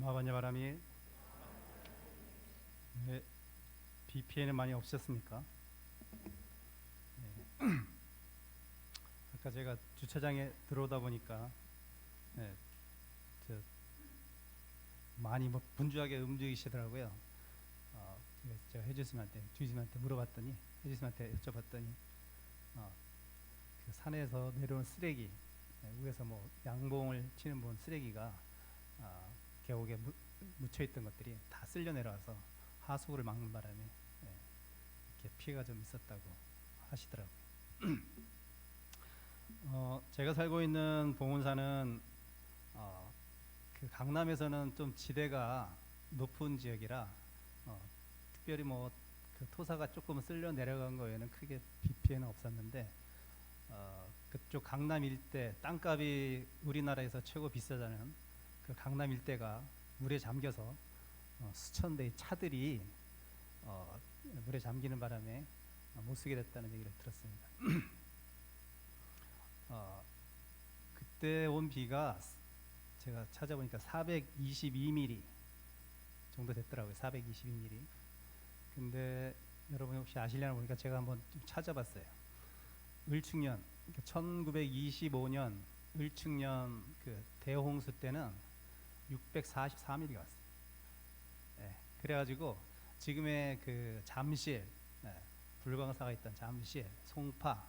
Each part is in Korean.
마반야 바람이. 네, 비 피해는 많이 없으셨습니까? 아까 제가 주차장에 들어오다 보니까 네, 저 많이 뭐 분주하게 움직이시더라고요. 제가 해주님한테 주님한테 물어봤더니 해주님한테 여쭤봤더니 어, 그 산에서 내려온 쓰레기, 위에서 뭐 양봉을 치는 분 쓰레기가 계곡에 묻혀있던 것들이 다 쓸려 내려와서 하수구를 막는 바람에 이렇게 피해가 좀 있었다고 하시더라고요. 제가 살고 있는 봉은사는 그 강남에서는 좀 지대가 높은 지역이라 특별히 뭐 그 토사가 조금 쓸려 내려간 거에는 크게 비 피해는 없었는데 그쪽 강남 일대 땅값이 우리나라에서 최고 비싸다는 그 강남 일대가 물에 잠겨서 수천 대의 차들이 물에 잠기는 바람에 못 쓰게 됐다는 얘기를 들었습니다. 그때 온 비가 제가 찾아보니까 422mm 정도 됐더라고요. 422mm. 근데 여러분 혹시 아시려나 보니까 제가 한번 좀 찾아봤어요. 을충년, 그러니까 1925년 을충년 그 대홍수 때는 644mm가 왔어요. 그래가지고 지금의 그 잠실, 불광사가 있던 잠실, 송파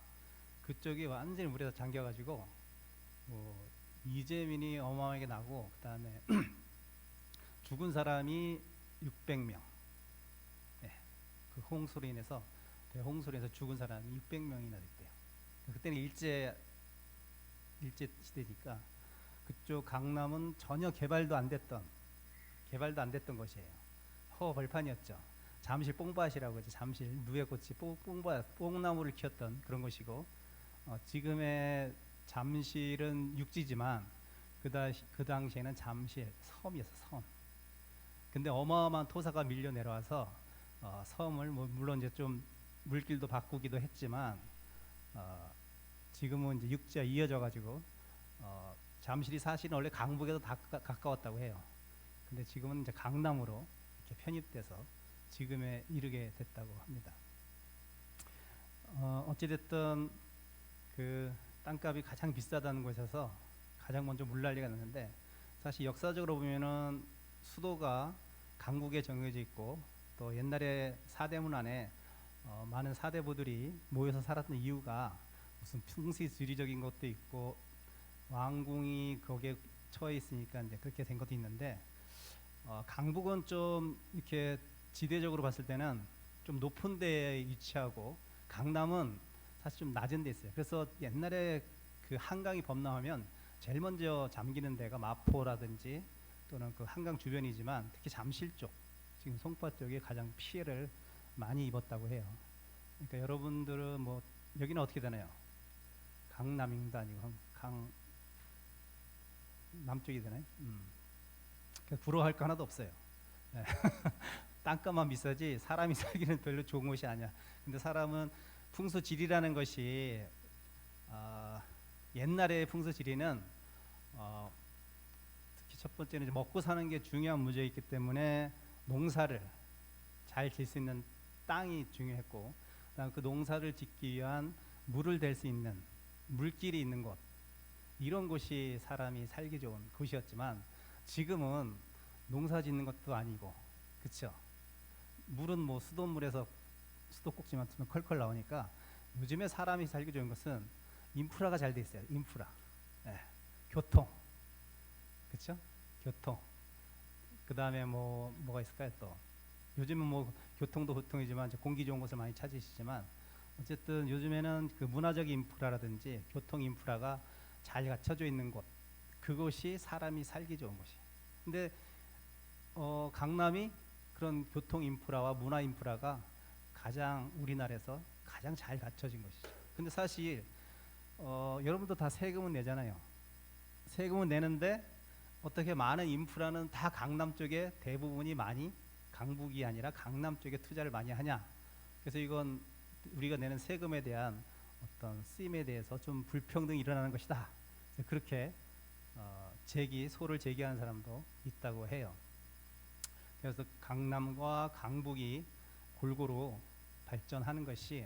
그쪽이 완전히 물에서 잠겨가지고 이재민이 어마어마하게 나고 그 다음에 죽은 사람이 600명. 그 홍수로 인해서 대홍수로 인해서 죽은 사람이 600명이나 됐대요. 그때는 일제 시대니까 그쪽 강남은 전혀 개발도 안 됐던 것이에요. 허 벌판이었죠. 잠실 뽕밭이라고 이제 잠실 누에꽃이 뽕나무를 키웠던 그런 곳이고 지금의 잠실은 육지지만 그 당시에는 잠실 섬이었어, 섬. 근데 어마어마한 토사가 밀려 내려와서 섬을 뭐 물론 이제 좀 물길도 바꾸기도 했지만 지금은 이제 육지가 이어져 가지고 잠실이 사실은 원래 강북에도 다 가까웠다고 해요. 근데 지금은 이제 강남으로 이렇게 편입돼서 지금에 이르게 됐다고 합니다. 어찌됐든 그 땅값이 가장 비싸다는 곳에서 가장 먼저 물난리가 났는데 사실 역사적으로 보면은 수도가 강북에 정해져 있고 또 옛날에 사대문 안에 많은 사대부들이 모여서 살았던 이유가 무슨 풍수지리적인 것도 있고 왕궁이 거기에 처해 있으니까 이제 그렇게 된 것도 있는데 강북은 좀 이렇게 지대적으로 봤을 때는 좀 높은 데에 위치하고 강남은 사실 좀 낮은 데 있어요. 그래서 옛날에 그 한강이 범람하면 제일 먼저 잠기는 데가 마포라든지 또는 그 한강 주변이지만 특히 잠실 쪽, 지금 송파 쪽에 가장 피해를 많이 입었다고 해요. 그러니까 여러분들은 뭐 여기는 어떻게 되나요? 강남인도 아니고 남쪽이 되나요? 부러워할 거 하나도 없어요. 땅값만 비싸지 사람이 살기는 별로 좋은 곳이 아니야. 근데 사람은 풍수지리라는 것이 옛날의 풍수지리는 특히 첫 번째는 이제 먹고 사는 게 중요한 문제이기 때문에 농사를 잘 질 수 있는 땅이 중요했고 그다음 그 농사를 짓기 위한 물을 댈 수 있는 물길이 있는 곳, 이런 곳이 사람이 살기 좋은 곳이었지만 지금은 농사 짓는 것도 아니고, 그쵸? 물은 뭐 수돗물에서 수도꼭지만 틀면 컬컬 나오니까 요즘에 사람이 살기 좋은 것은 인프라가 잘 돼 있어요. 인프라, 교통, 그쵸? 교통. 그 다음에 뭐가 있을까요? 또 요즘은 뭐 교통도 교통이지만 이제 공기 좋은 곳을 많이 찾으시지만 어쨌든 요즘에는 그 문화적 인프라라든지 교통 인프라가 잘 갖춰져 있는 곳, 그곳이 사람이 살기 좋은 곳이. 근데 강남이 그런 교통 인프라와 문화 인프라가 가장 우리나라에서 가장 잘 갖춰진 것이죠. 근데 사실 여러분도 다 세금은 내잖아요. 세금은 내는데 어떻게 많은 인프라는 다 강남 쪽에 대부분이 많이, 강북이 아니라 강남 쪽에 투자를 많이 하냐. 그래서 이건 우리가 내는 세금에 대한 어떤 쓰임에 대해서 좀 불평등이 일어나는 것이다. 그렇게 소를 제기하는 사람도 있다고 해요. 그래서 강남과 강북이 골고루 발전하는 것이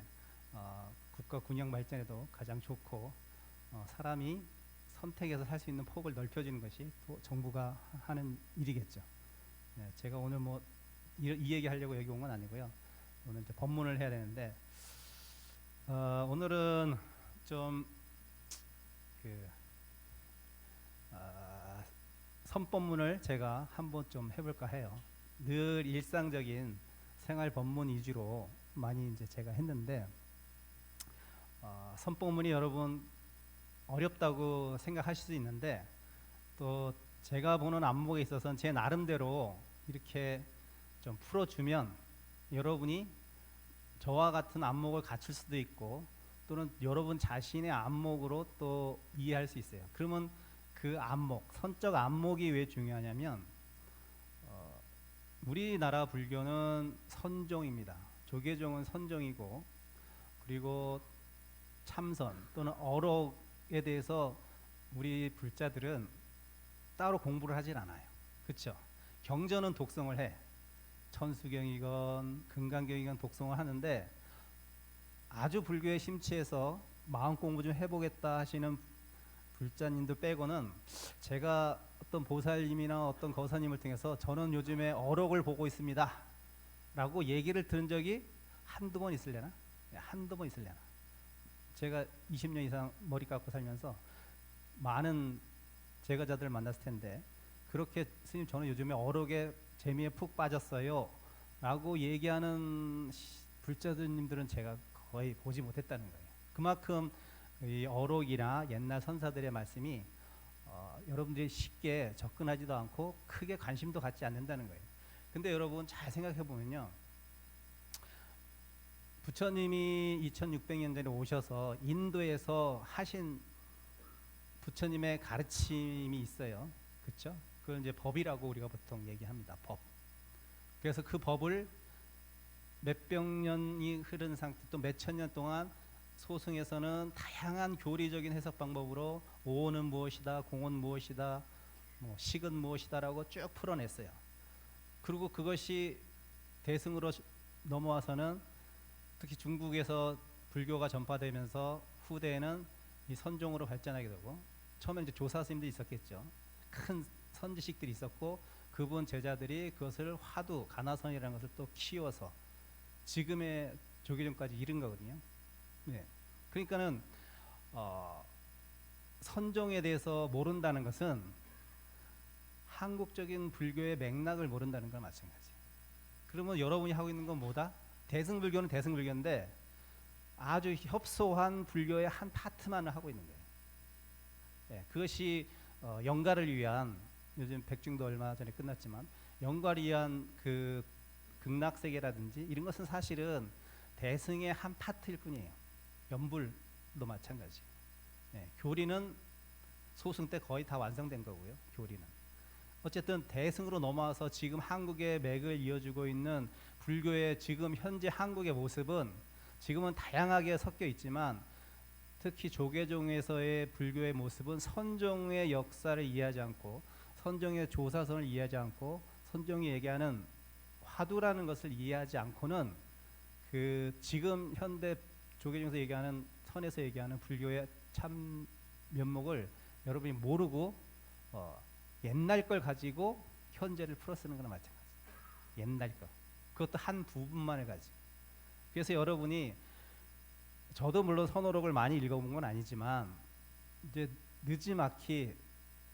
국가 군영 발전에도 가장 좋고 사람이 선택해서 살 수 있는 폭을 넓혀주는 것이 또 정부가 하는 일이겠죠. 네, 제가 오늘 뭐 이 얘기 하려고 여기 온 건 아니고요. 오늘 이제 법문을 해야 되는데 오늘은 좀 선법문을 제가 한번 좀 해볼까 해요. 늘 일상적인 생활 법문 위주로 많이 이제 제가 했는데 선법문이 여러분 어렵다고 생각하실 수 있는데 또 제가 보는 안목에 있어서는 제 나름대로 이렇게 좀 풀어주면 여러분이 저와 같은 안목을 갖출 수도 있고 또는 여러분 자신의 안목으로 또 이해할 수 있어요. 그러면 그 안목, 선적 안목이 왜 중요하냐면 우리나라 불교는 선종입니다. 조계종은 선종이고 그리고 참선 또는 어록에 대해서 우리 불자들은 따로 공부를 하질 않아요. 그렇죠? 경전은 독성을 해. 천수경이건 금강경이건 독성을 하는데 아주 불교에 심취해서 마음 공부 좀 해보겠다 하시는 불자님들 빼고는 제가 어떤 보살님이나 어떤 거사님을 통해서 저는 요즘에 어록을 보고 있습니다 라고 얘기를 들은 적이 한두 번 있을래나? 한두 번 있을래나? 제가 20년 이상 머리 깎고 살면서 많은 제가자들을 만났을 텐데 그렇게 스님 저는 요즘에 어록에 재미에 푹 빠졌어요 라고 얘기하는 불자들님들은 제가 거의 보지 못했다는 거예요. 그만큼 이 어록이나 옛날 선사들의 말씀이 여러분들이 쉽게 접근하지도 않고 크게 관심도 갖지 않는다는 거예요. 근데 여러분 잘 생각해 보면요, 부처님이 2600년 전에 오셔서 인도에서 하신 부처님의 가르침이 있어요. 그렇죠? 그걸 이제 법이라고 우리가 보통 얘기합니다. 법. 그래서 그 법을 몇백 년이 흐른 상태 또 몇천 년 동안 소승에서는 다양한 교리적인 해석 방법으로 오는 무엇이다, 공은 무엇이다, 뭐 식은 무엇이다라고 쭉 풀어냈어요. 그리고 그것이 대승으로 넘어와서는 특히 중국에서 불교가 전파되면서 후대에는 이 선종으로 발전하게 되고 처음에 이제 조사 스님들이 있었겠죠. 큰 선지식들이 있었고 그분 제자들이 그것을 화두, 가나선이라는 것을 또 키워서 지금의 조계종까지 이른 거거든요. 네. 그러니까는 선종에 대해서 모른다는 것은 한국적인 불교의 맥락을 모른다는 건 마찬가지예요. 그러면 여러분이 하고 있는 건 뭐다? 대승불교는 대승불교인데 아주 협소한 불교의 한 파트만을 하고 있는 거예요. 네. 그것이 영가를 위한 요즘 백중도 얼마 전에 끝났지만 영가를 위한 그 극락세계라든지 이런 것은 사실은 대승의 한 파트일 뿐이에요. 연불도 마찬가지. 네, 교리는 소승 때 거의 다 완성된 거고요. 교리는. 어쨌든 대승으로 넘어와서 지금 한국의 맥을 이어주고 있는 불교의 지금 현재 한국의 모습은 지금은 다양하게 섞여 있지만 특히 조계종에서의 불교의 모습은 선종의 역사를 이해하지 않고 선종의 조사선을 이해하지 않고 선종이 얘기하는 화두라는 것을 이해하지 않고는 그 지금 현대 조계종에서 얘기하는 선에서 얘기하는 불교의 참 면목을 여러분이 모르고 옛날 걸 가지고 현재를 풀어쓰는 거나 마찬가지. 옛날 거. 그것도 한 부분만을 가지고. 그래서 여러분이 저도 물론 선어록을 많이 읽어본 건 아니지만 이제 느지막이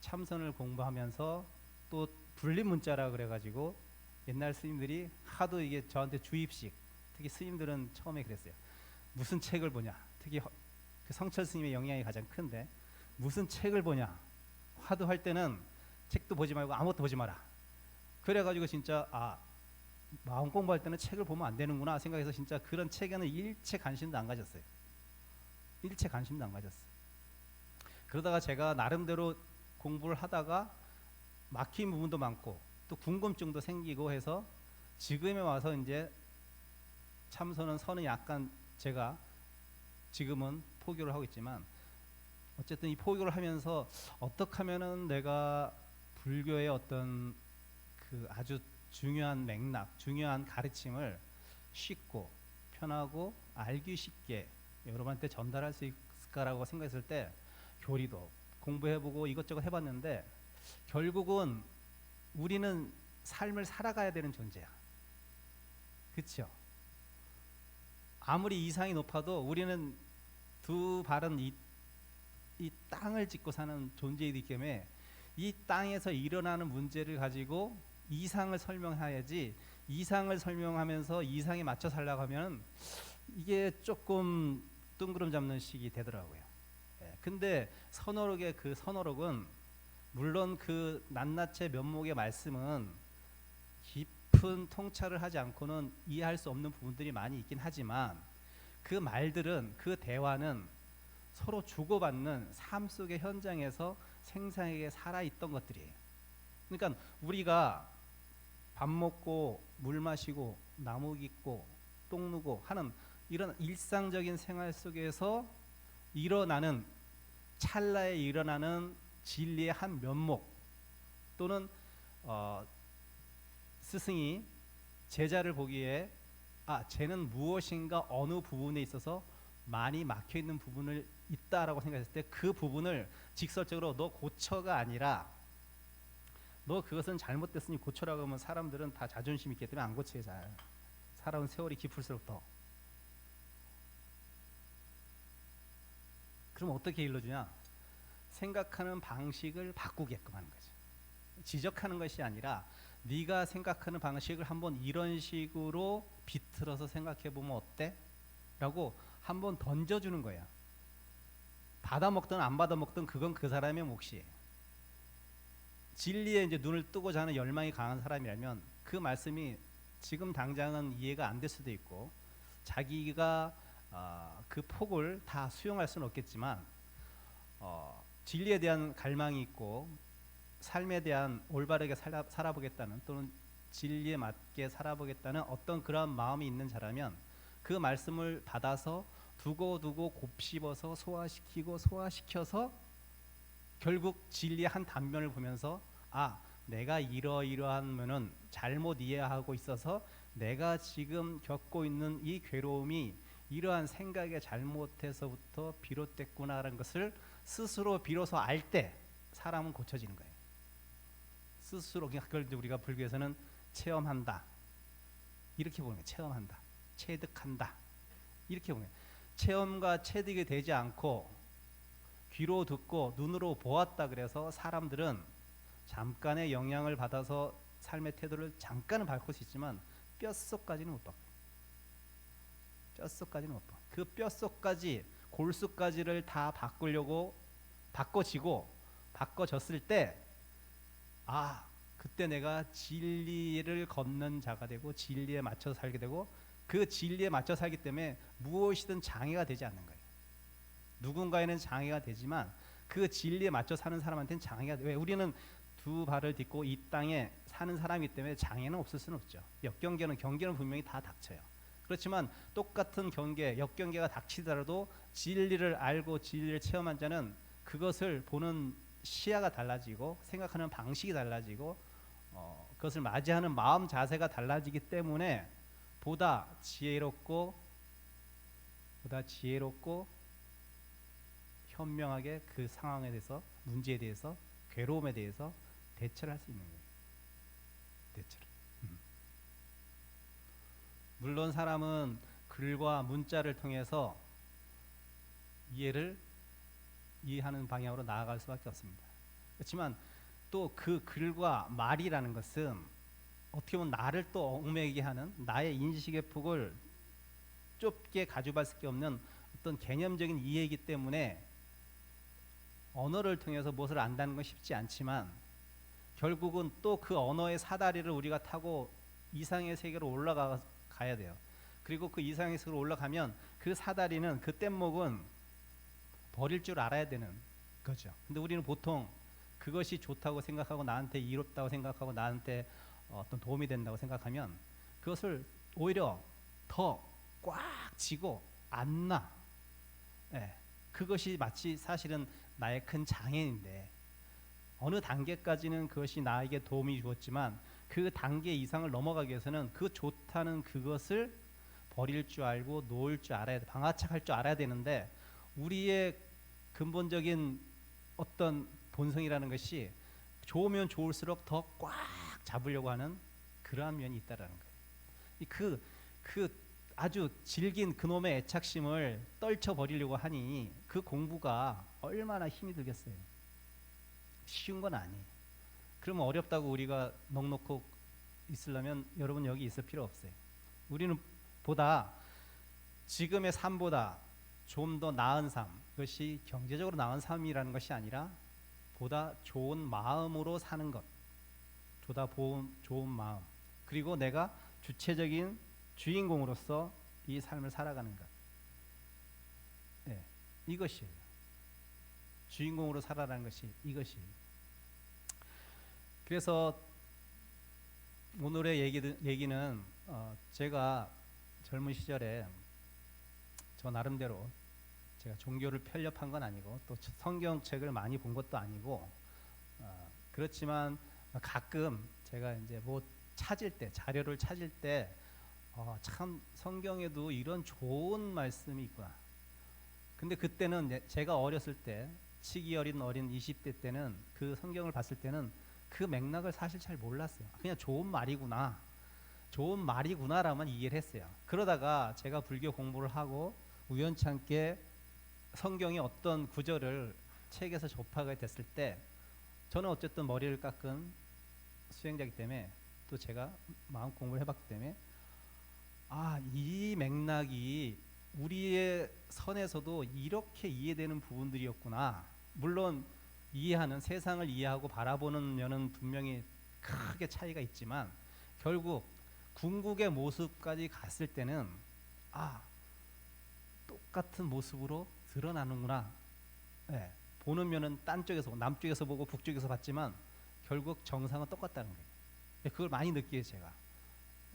참선을 공부하면서 또 분리문자라 그래가지고 옛날 스님들이 하도 이게 저한테 주입식, 특히 스님들은 처음에 그랬어요. 무슨 책을 보냐. 특히 그 성철 스님의 영향이 가장 큰데 무슨 책을 보냐. 하도 할 때는 책도 보지 말고 아무것도 보지 마라. 그래가지고 진짜 마음 공부할 때는 책을 보면 안 되는구나 생각해서 진짜 그런 책에는 일체 관심도 안 가졌어요. 일체 관심도 안 가졌어요. 그러다가 제가 나름대로 공부를 하다가 막힌 부분도 많고 또 궁금증도 생기고 해서 지금에 와서 이제 참선은 약간 제가 지금은 포교를 하고 있지만 어쨌든 이 포교를 하면서 어떻게 하면은 내가 불교의 어떤 그 아주 중요한 맥락, 중요한 가르침을 쉽고 편하고 알기 쉽게 여러분한테 전달할 수 있을까라고 생각했을 때 교리도 공부해보고 이것저것 해봤는데 결국은 우리는 삶을 살아가야 되는 존재야. 그렇죠? 아무리 이상이 높아도 우리는 두 발은 이 땅을 짚고 사는 존재이기 때문에 이 땅에서 일어나는 문제를 가지고 이상을 설명해야지, 이상을 설명하면서 이상에 맞춰 살려고 하면 이게 조금 뜬구름 잡는 식이 되더라고요. 예, 근데 선어록의 그 선어록은 물론 그 낱낱의 면목의 말씀은 깊은 통찰을 하지 않고는 이해할 수 없는 부분들이 많이 있긴 하지만 그 말들은, 그 대화는 서로 주고받는 삶 속의 현장에서 생생하게 살아있던 것들이에요. 그러니까 우리가 밥 먹고 물 마시고 나무 깃고 똥 누고 하는 이런 일상적인 생활 속에서 일어나는, 찰나에 일어나는 진리의 한 면목, 또는 스승이 제자를 보기에 쟤는 무엇인가 어느 부분에 있어서 많이 막혀있는 부분을 있다라고 생각했을 때 그 부분을 직설적으로 너 고쳐가 아니라 너 그것은 잘못됐으니 고쳐라고 하면 사람들은 다 자존심 있기 때문에 안 고치게 잘. 살아온 세월이 깊을수록 더. 그럼 어떻게 일러주냐? 생각하는 방식을 바꾸게끔 하는 거죠. 지적하는 것이 아니라 네가 생각하는 방식을 한번 이런 식으로 비틀어서 생각해보면 어때? 라고 한번 던져주는 거야. 받아먹든 안 받아먹든 그건 그 사람의 몫이에요. 진리에 이제 눈을 뜨고 자는 열망이 강한 사람이라면 그 말씀이 지금 당장은 이해가 안 될 수도 있고 자기가 그 폭을 다 수용할 수는 없겠지만 진리에 대한 갈망이 있고 삶에 대한 올바르게 살아보겠다는, 또는 진리에 맞게 살아보겠다는 어떤 그런 마음이 있는 자라면 그 말씀을 받아서 두고두고 곱씹어서 소화시켜서 결국 진리의 한 단면을 보면서 내가 이러이러하면은 잘못 이해하고 있어서 내가 지금 겪고 있는 이 괴로움이 이러한 생각의 잘못에서부터 비롯됐구나라는 것을 스스로 비로소 알 때 사람은 고쳐지는 거예요. 스스로. 그걸 우리가 불교에서는 체험한다 이렇게 보는 거예요. 체험한다, 체득한다 이렇게 보는 거예요. 체험과 체득이 되지 않고 귀로 듣고 눈으로 보았다 그래서 사람들은 잠깐의 영향을 받아서 삶의 태도를 잠깐은 바꿀 수 있지만 뼛속까지는 못 바꿔요. 뼛속까지는 못 바꿔요. 그 뼛속까지, 골수까지를 다 바꾸려고 바꿔졌을 때 그때 내가 진리를 걷는 자가 되고 진리에 맞춰서 살게 되고 그 진리에 맞춰 살기 때문에 무엇이든 장애가 되지 않는 거예요. 누군가에는 장애가 되지만 그 진리에 맞춰 사는 사람한테는 장애가 돼. 왜? 우리는 두 발을 딛고 이 땅에 사는 사람이기 때문에 장애는 없을 수는 없죠. 경계는 분명히 다 닥쳐요. 그렇지만 똑같은 역경계가 닥치더라도 진리를 알고 진리를 체험한 자는 그것을 보는 시야가 달라지고 생각하는 방식이 달라지고 그것을 맞이하는 마음 자세가 달라지기 때문에 보다 지혜롭고 현명하게 그 상황에 대해서, 문제에 대해서, 괴로움에 대해서 대처를 할 수 있는 거예요. 대처를. 물론 사람은 글과 문자를 통해서 이해하는 방향으로 나아갈 수밖에 없습니다. 그렇지만 또 그 글과 말이라는 것은 어떻게 보면 나를 또 얽매이게 하는, 나의 인식의 폭을 좁게 가져갈 수밖에 없는 어떤 개념적인 이해이기 때문에 언어를 통해서 무엇을 안다는 건 쉽지 않지만 결국은 또 그 언어의 사다리를 우리가 타고 이상의 세계로 올라가야 돼요. 그리고 그 이상의 세계로 올라가면 그 사다리는, 그 뗏목은 버릴 줄 알아야 되는 거죠. 근데 우리는 보통 그것이 좋다고 생각하고 나한테 이롭다고 생각하고 나한테 어떤 도움이 된다고 생각하면 그것을 오히려 더 꽉 쥐고 안 놔. 그것이 마치 사실은 나의 큰 장애인데 어느 단계까지는 그것이 나에게 도움이 주었지만 그 단계 이상을 넘어가기 위해서는 그 좋다는 그것을 버릴 줄 알고 놓을 줄 알아야 돼. 방아착할 줄 알아야 되는데 우리의 근본적인 어떤 본성이라는 것이 좋으면 좋을수록 더 꽉 잡으려고 하는 그러한 면이 있다라는 거예요. 그 아주 질긴 그놈의 애착심을 떨쳐버리려고 하니 그 공부가 얼마나 힘이 들겠어요. 쉬운 건 아니에요. 그러면 어렵다고 우리가 넋놓고 있으려면 여러분 여기 있을 필요 없어요. 우리는 보다 지금의 삶보다 좀 더 나은 삶, 그것이 경제적으로 나은 삶이라는 것이 아니라 보다 좋은 마음으로 사는 것, 보다 좋은 마음, 그리고 내가 주체적인 주인공으로서 이 삶을 살아가는 것. 네, 이것이에요. 주인공으로 살아가는 것이 이것이에요. 그래서 오늘의 얘기는 제가 젊은 시절에 저 나름대로 제가 종교를 편협한 건 아니고 또 성경책을 많이 본 것도 아니고 그렇지만 가끔 제가 이제 뭐 찾을 때 자료를 찾을 때 참 성경에도 이런 좋은 말씀이 있구나. 근데 그때는 제가 어렸을 때 치기 어린 20대 때는 그 성경을 봤을 때는 그 맥락을 사실 잘 몰랐어요. 그냥 좋은 말이구나라만 이해를 했어요. 그러다가 제가 불교 공부를 하고 우연찮게 성경의 어떤 구절을 책에서 접하게 됐을 때 저는 어쨌든 머리를 깎은 수행자이기 때문에 또 제가 마음 공부를 해봤기 때문에 이 맥락이 우리의 선에서도 이렇게 이해되는 부분들이었구나. 물론 이해하는 세상을 이해하고 바라보는 면은 분명히 크게 차이가 있지만 결국 궁극의 모습까지 갔을 때는 똑같은 모습으로 드러나는구나. 네, 보는 면은 딴 쪽에서 남쪽에서 보고 북쪽에서 봤지만 결국 정상은 똑같다는 거예요. 그걸 많이 느끼어요 제가.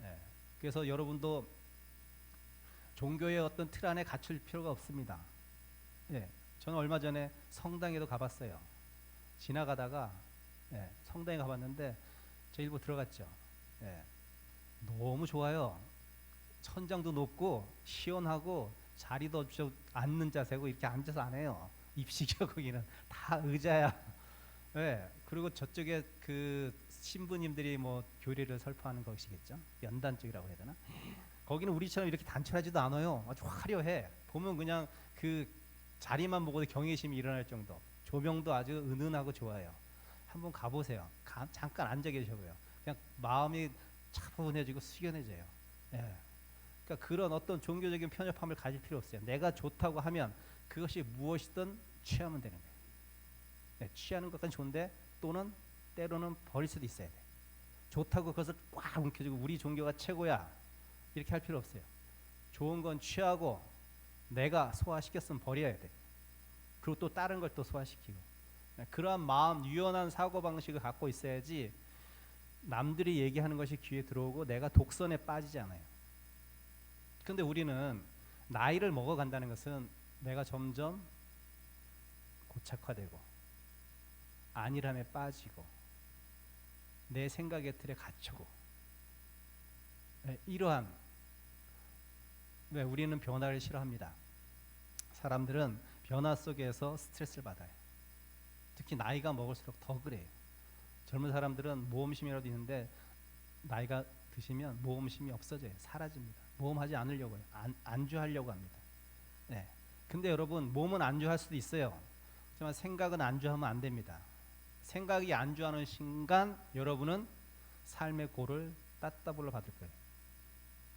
네, 그래서 여러분도 종교의 어떤 틀 안에 갇힐 필요가 없습니다. 네, 저는 얼마 전에 성당에도 가봤어요. 지나가다가 성당에 가봤는데 저 일부 들어갔죠. 너무 좋아요. 천장도 높고 시원하고 자리도 앉는 자세고 이렇게 앉아서 안 해요. 입식이야 거기는 다 의자야. 그리고 저쪽에 그 신부님들이 뭐 교리를 설파하는 것이겠죠. 연단 쪽이라고 해야 되나? 거기는 우리처럼 이렇게 단촐하지도 않아요. 아주 화려해. 보면 그냥 그 자리만 보고도 경외심이 일어날 정도. 조명도 아주 은은하고 좋아요. 한번 가보세요. 잠깐 앉아 계셔보요. 그냥 마음이 차분해지고 숙연해져요. 그러니까 그런 어떤 종교적인 편협함을 가질 필요 없어요. 내가 좋다고 하면 그것이 무엇이든 취하면 되는 거예요. 취하는 것은 좋은데 또는 때로는 버릴 수도 있어야 돼. 좋다고 그것을 꽉 움켜쥐고 우리 종교가 최고야 이렇게 할 필요 없어요. 좋은 건 취하고 내가 소화시켰으면 버려야 돼. 그리고 또 다른 걸 또 소화시키고. 그러한 마음, 유연한 사고방식을 갖고 있어야지 남들이 얘기하는 것이 귀에 들어오고 내가 독선에 빠지지 않아요. 근데 우리는 나이를 먹어간다는 것은 내가 점점 고착화되고 안일함에 빠지고 내 생각의 틀에 갇히고 이러한 우리는 변화를 싫어합니다. 사람들은 변화 속에서 스트레스를 받아요. 특히 나이가 먹을수록 더 그래요. 젊은 사람들은 모험심이라도 있는데 나이가 드시면 모험심이 없어져요. 사라집니다. 모험하지 않으려고 해요. 안주하려고 합니다. 근데 여러분 몸은 안주할 수도 있어요. 하지만 생각은 안주하면 안 됩니다. 생각이 안주하는 순간 여러분은 삶의 고를 따따블로 받을 거예요.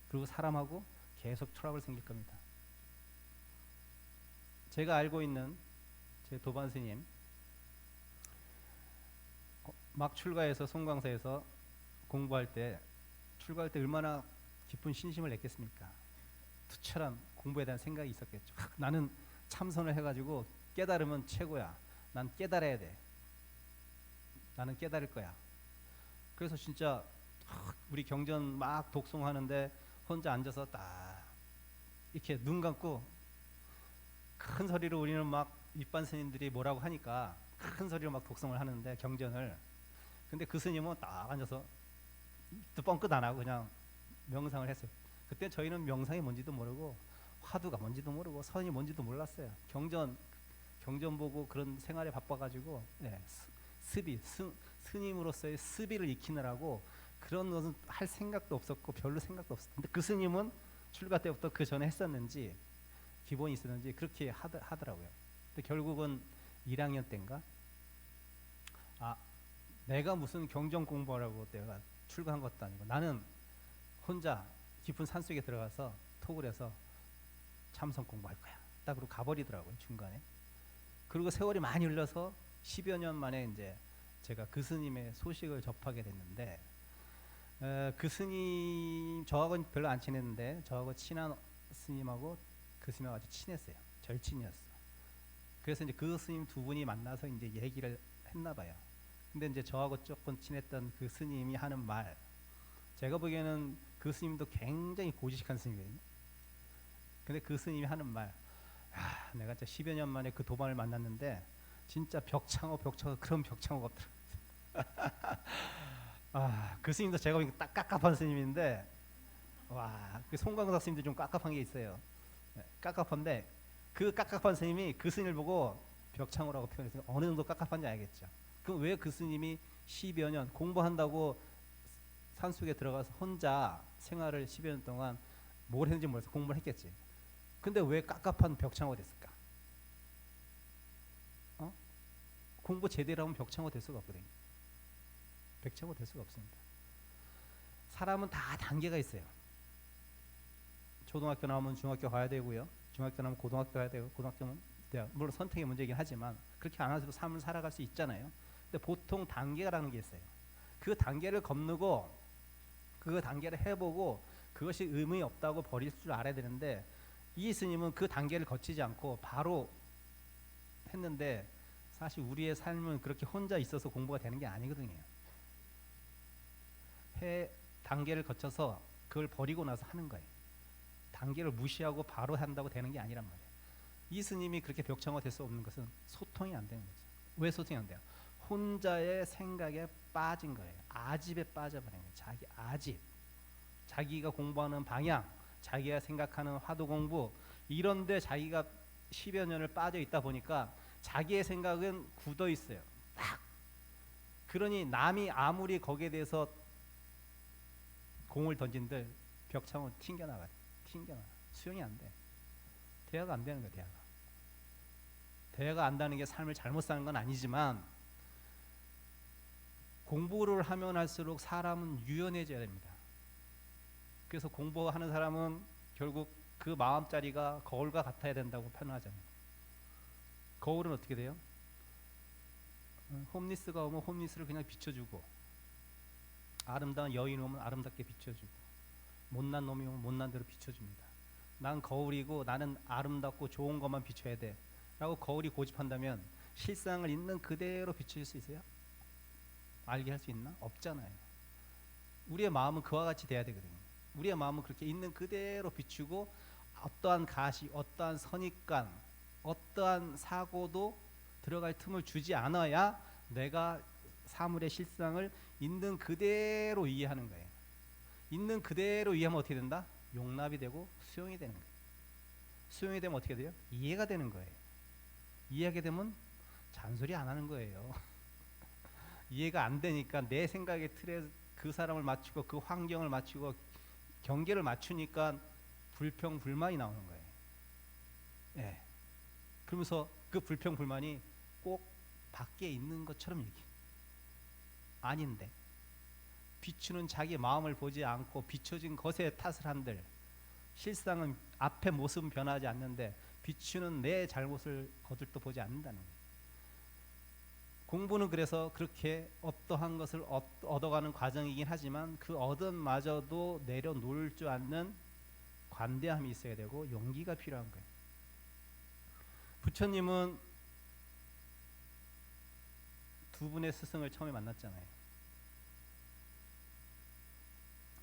그리고 사람하고 계속 트러블 생길 겁니다. 제가 알고 있는 제 도반 스님 막 출가해서 송광사에서 공부할 때 출가할 때 얼마나 깊은 신심을 냈겠습니까? 투철한 공부에 대한 생각이 있었겠죠. 나는 참선을 해가지고 깨달으면 최고야. 난 깨달아야 돼. 나는 깨달을 거야. 그래서 진짜 우리 경전 막 독송하는데 혼자 앉아서 딱 이렇게 눈 감고 큰 소리로 우리는 막 윗반 스님들이 뭐라고 하니까 큰 소리로 막 독성을 하는데 경전을. 근데 그 스님은 딱 앉아서 또 뻥끗 안 하고 그냥 명상을 했어요. 그때 저희는 명상이 뭔지도 모르고 화두가 뭔지도 모르고 선이 뭔지도 몰랐어요. 경전 보고 그런 생활에 바빠가지고 예, 스님으로서의 스비를 익히느라고 그런 것은 할 생각도 없었고 별로 생각도 없었어요. 근데 그 스님은 출가 때부터 그 전에 했었는지 기본이 있었는지 그렇게 하더라고요. 근데 결국은 1학년 때인가 내가 무슨 경전 공부하라고 내가 출가한 것도 아니고 나는 혼자 깊은 산속에 들어가서 톡을 해서 참선 공부할 거야. 딱 그러고 가버리더라고요, 중간에. 그리고 세월이 많이 흘러서 10여 년 만에 이제 제가 그 스님의 소식을 접하게 됐는데 그 스님 저하고는 별로 안 친했는데 저하고 친한 스님하고 그 스님하고 아주 친했어요. 절친이었어. 그래서 이제 그 스님 두 분이 만나서 이제 얘기를 했나 봐요. 근데 이제 저하고 조금 친했던 그 스님이 하는 말, 제가 보기에는 그 스님도 굉장히 고지식한 스님이거든요. 근데 그 스님이 하는 말, 내가 진짜 10여 년 만에 그 도반을 만났는데 진짜 벽창호 그런 벽창호가 없더라. 그 스님도 제가 보기엔 딱 깝깝한 스님인데 그 송광석 스님도 좀 깝깝한 게 있어요. 네, 깝깝한데 그 깝깝한 스님이 그 스님을 보고 벽창호라고 표현해서 어느 정도 깝깝한지 알겠죠. 그럼 왜 그 스님이 10여 년 공부한다고 산속에 들어가서 혼자 생활을 10여 년 동안 뭘 했는지 몰라서 공부를 했겠지. 근데 왜 깝깝한 벽창호가 됐을까? 공부 제대로 하면 벽창호 될 수가 없거든요. 벽창호 될 수가 없습니다. 사람은 다 단계가 있어요. 초등학교 나오면 중학교 가야 되고요. 중학교 나오면 고등학교 가야 되고 고등학교는 물론 선택의 문제이긴 하지만 그렇게 안 해도 삶을 살아갈 수 있잖아요. 근데 보통 단계라는 게 있어요. 그 단계를 건너고 그 단계를 해보고 그것이 의미 없다고 버릴 줄 알아야 되는데 이 스님은 그 단계를 거치지 않고 바로 했는데 사실 우리의 삶은 그렇게 혼자 있어서 공부가 되는 게 아니거든요. 단계를 거쳐서 그걸 버리고 나서 하는 거예요. 단계를 무시하고 바로 한다고 되는 게 아니란 말이에요. 이 스님이 그렇게 벽창화 될 수 없는 것은 소통이 안 되는 거죠. 왜 소통이 안 돼요? 혼자의 생각에 빠진 거예요. 아집에 빠져버린 거예요. 자기 아집. 자기가 공부하는 방향, 자기가 생각하는 화두 공부 이런데 자기가 10여 년을 빠져 있다 보니까 자기의 생각은 굳어 있어요. 딱. 그러니 남이 아무리 거기에 대해서 공을 던진들 벽창은 튕겨나가요. 수용이 안 돼. 대화가 안 되는 거야. 대화가 안 되는 게 삶을 잘못 사는 건 아니지만 공부를 하면 할수록 사람은 유연해져야 됩니다. 그래서 공부하는 사람은 결국 그 마음자리가 거울과 같아야 된다고 표현하잖아요. 거울은 어떻게 돼요? 홈리스가 오면 홈리스를 그냥 비춰주고 아름다운 여인 오면 아름답게 비춰주고 못난 놈이 오면 못난 대로 비춰줍니다. 난 거울이고 나는 아름답고 좋은 것만 비춰야 돼 라고 거울이 고집한다면 실상을 있는 그대로 비춰줄 수 있어요? 알게 할 수 있나? 없잖아요. 우리의 마음은 그와 같이 돼야 되거든요. 우리의 마음은 그렇게 있는 그대로 비추고 어떠한 가시, 어떠한 선입관, 어떠한 사고도 들어갈 틈을 주지 않아야 내가 사물의 실상을 있는 그대로 이해하는 거예요. 있는 그대로 이해하면 어떻게 된다? 용납이 되고 수용이 되는 거예요. 수용이 되면 어떻게 돼요? 이해가 되는 거예요. 이해하게 되면 잔소리 안 하는 거예요. 이해가 안 되니까 내 생각의 틀에 그 사람을 맞추고 그 환경을 맞추고 경계를 맞추니까 불평 불만이 나오는 거예요. 예. 그러면서 그 불평 불만이 꼭 밖에 있는 것처럼 얘기해. 아닌데 비추는 자기 마음을 보지 않고 비춰진 것에 탓을 한들 실상은 앞에 모습은 변하지 않는데 비추는 내 잘못을 거들떠 보지 않는다는 거예요. 공부는 그래서 그렇게 어떠한 것을 얻어가는 과정이긴 하지만 그 얻은마저도 내려놓을 줄 아는 관대함이 있어야 되고 용기가 필요한 거예요. 부처님은 두 분의 스승을 처음에 만났잖아요.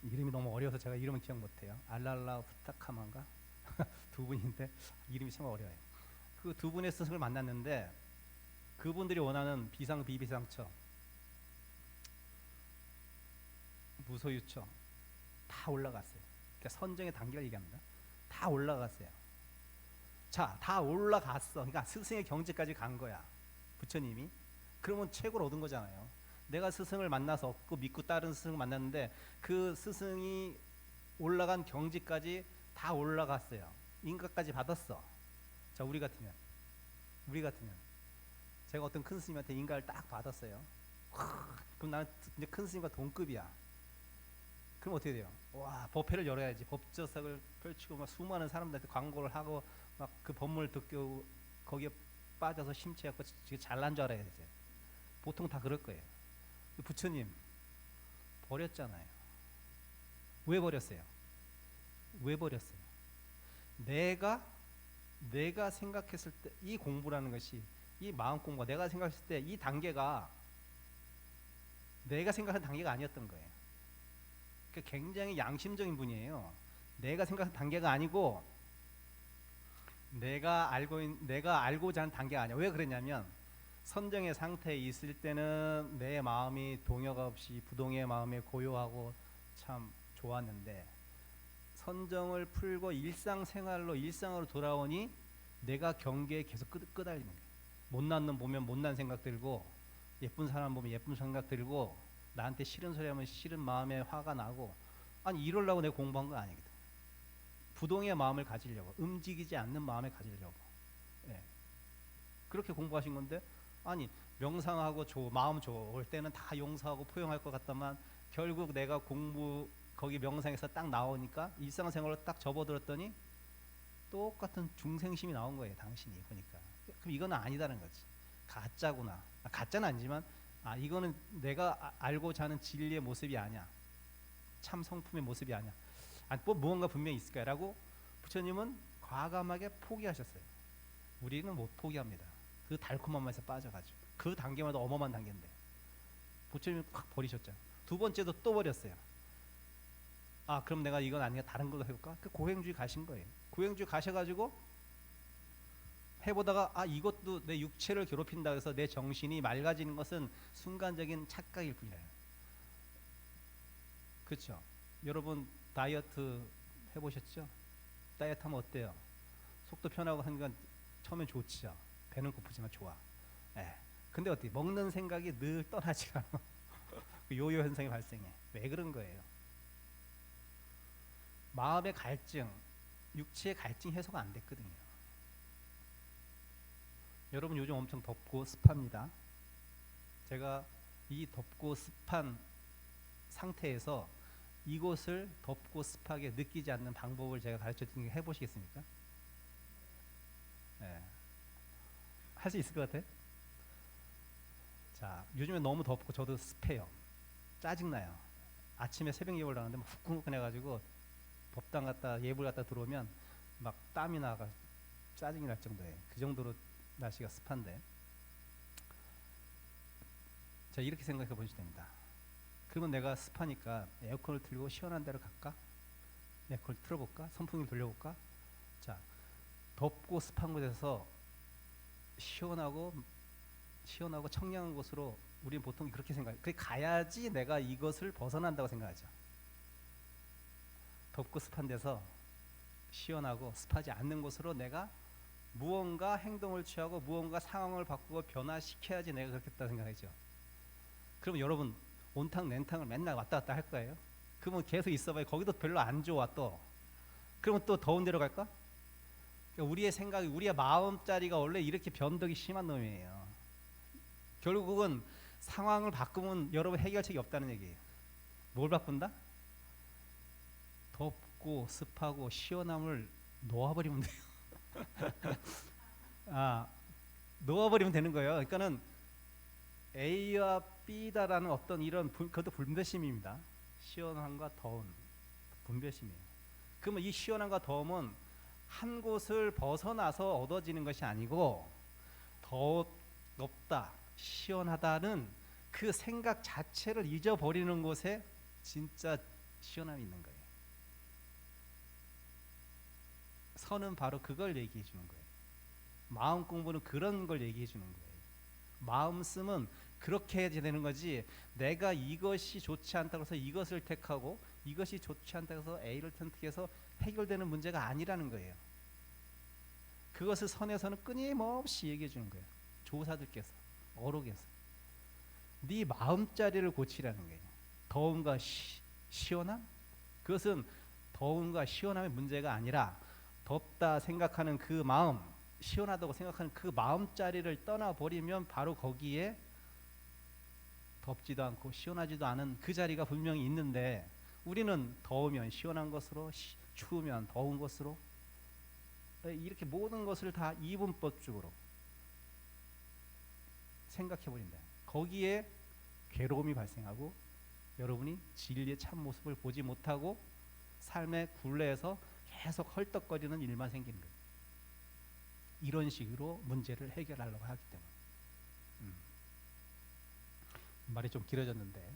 이름이 너무 어려워서 제가 이름은 기억 못해요. 알랄라 후타카만가 두 분인데 이름이 참 어려워요. 그 두 분의 스승을 만났는데 그분들이 원하는 비상 비비상처, 무소유처 다 올라갔어요. 그러니까 선정의 단계를 얘기합니다. 다 올라갔어요. 자, 다 올라갔어. 그러니까 스승의 경지까지 간 거야. 부처님이. 그러면 최고를 얻은 거잖아요. 내가 스승을 만나서 얻고 믿고 다른 스승을 만났는데 그 스승이 올라간 경지까지 다 올라갔어요. 인가까지 받았어. 자, 우리 같으면 제가 어떤 큰 스님한테 인가를 딱 받았어요. 그럼 나는 이제 큰 스님과 동급이야. 그럼 어떻게 돼요? 와, 법회를 열어야지. 법저석을 펼치고 막 수많은 사람들한테 광고를 하고 막 그 법문을 듣고 거기에 빠져서 심취해갖고 잘난 줄 알아야 되지. 보통 다 그럴 거예요. 부처님 버렸잖아요. 왜 버렸어요? 왜 버렸어요? 내가 생각했을 때 이 공부라는 것이, 이 마음 공부가 내가 생각했을 때 이 단계가 내가 생각한 단계가 아니었던 거예요. 그러니까 굉장히 양심적인 분이에요. 내가 생각한 단계가 아니고 내가 알고자 하는 단계가 아니야. 왜 그랬냐면 선정의 상태에 있을 때는 내 마음이 동요가 없이 부동의 마음에 고요하고 참 좋았는데 선정을 풀고 일상으로 돌아오니 내가 경계에 계속 끄달리는 거예요. 못난 놈 보면 못난 생각 들고 예쁜 사람 보면 예쁜 생각 들고 나한테 싫은 소리 하면 싫은 마음에 화가 나고, 아니 이러려고 내가 공부한 거 아니거든. 부동의 마음을 가지려고, 움직이지 않는 마음을 가지려고. 예. 그렇게 공부하신 건데, 아니 명상하고 마음 좋을 때는 다 용서하고 포용할 것 같다만 결국 내가 공부 거기 명상에서 딱 나오니까 일상생활로 딱 접어들었더니 똑같은 중생심이 나온 거예요. 당신이 보니까. 그럼 이거는 아니다는 거지. 가짜구나. 가짜는 아니지만 이거는 내가 알고자 하는 진리의 모습이 아니야. 참 성품의 모습이 아니야. 뭐 무언가 분명히 있을 거야 라고 부처님은 과감하게 포기하셨어요. 우리는 못 포기합니다. 그 달콤한 맛에 빠져가지고. 그 단계마다 어마어마한 단계인데 부처님이 확 버리셨죠. 두 번째도 또 버렸어요. 그럼 내가 이건 아니야 다른 걸로 해볼까? 그 고행주의 가신 거예요. 고행주의 가셔가지고 해보다가 이것도 내 육체를 괴롭힌다 해서 내 정신이 맑아지는 것은 순간적인 착각일 뿐이에요. 그렇죠? 여러분 다이어트 해보셨죠? 다이어트 하면 어때요? 속도 편하고 하는 건 처음엔 좋죠. 배는 고프지만 좋아. 예. 근데 어때? 먹는 생각이 늘 떠나지가 않아. 그 요요 현상이 발생해. 왜 그런 거예요? 마음의 갈증, 육체의 갈증 해소가 안 됐거든요. 여러분 요즘 엄청 덥고 습합니다. 제가 이 덥고 습한 상태에서 이곳을 덥고 습하게 느끼지 않는 방법을 제가 가르쳐 드리는 게 해보시겠습니까? 네. 할 수 있을 것 같아요? 자, 요즘에 너무 덥고 저도 습해요. 짜증나요. 아침에 새벽 예불 나가는데 막 후끈후끈해가지고 법당 갔다 예불 갔다 들어오면 막 땀이 나가 짜증이 날 정도예요. 그 정도로 날씨가 습한데, 자 이렇게 생각해 보시면 됩니다. 그러면 내가 습하니까 에어컨을 틀고 시원한 데로 갈까? 에어컨을 틀어볼까? 선풍기를 돌려볼까? 자, 덥고 습한 곳에서 시원하고 청량한 곳으로 우리는 보통 그렇게 생각해요. 그래 가야지 내가 이것을 벗어난다고 생각하죠. 덥고 습한 데서 시원하고 습하지 않는 곳으로 내가 무언가 행동을 취하고 무언가 상황을 바꾸고 변화시켜야지 내가 그렇겠다 생각하죠. 그러면 여러분 온탕 냉탕을 맨날 왔다 갔다 할 거예요? 그러면 계속 있어봐야 거기도 별로 안 좋아 또. 그러면 또 더운 데로 갈까? 그러니까 우리의 생각이, 우리의 마음자리가 원래 이렇게 변덕이 심한 놈이에요. 결국은 상황을 바꾸면 여러분 해결책이 없다는 얘기예요. 뭘 바꾼다? 덥고 습하고 시원함을 놓아버리면 돼요. 놓아버리면 되는 거예요. 그러니까는 A와 B다라는 어떤 이런 그것도 분별심입니다. 시원함과 더운 분별심이에요. 그러면 이 시원함과 더움은 한 곳을 벗어나서 얻어지는 것이 아니고 덥다, 시원하다는 그 생각 자체를 잊어버리는 곳에 진짜 시원함이 있는 거예요. 선은 바로 그걸 얘기해 주는 거예요. 마음 공부는 그런 걸 얘기해 주는 거예요. 마음 쓰면 그렇게 해야 되는 거지, 내가 이것이 좋지 않다고 해서 이것을 택하고 이것이 좋지 않다고 해서 A를 선택해서 해결되는 문제가 아니라는 거예요. 그것을 선에서는 끊임없이 얘기해 주는 거예요. 조사들께서, 어록에서. 네 마음자리를 고치라는 거예요. 더움과 시원함? 그것은 더움과 시원함의 문제가 아니라 덥다 생각하는 그 마음, 시원하다고 생각하는 그 마음자리를 떠나버리면 바로 거기에 덥지도 않고 시원하지도 않은 그 자리가 분명히 있는데, 우리는 더우면 시원한 것으로, 추우면 더운 것으로, 이렇게 모든 것을 다 이분법적으로 생각해 버린다. 거기에 괴로움이 발생하고 여러분이 진리의 참모습을 보지 못하고 삶의 굴레에서 계속 헐떡거리는 일만 생기는 거예요. 이런 식으로 문제를 해결하려고 하기 때문에. 말이 좀 길어졌는데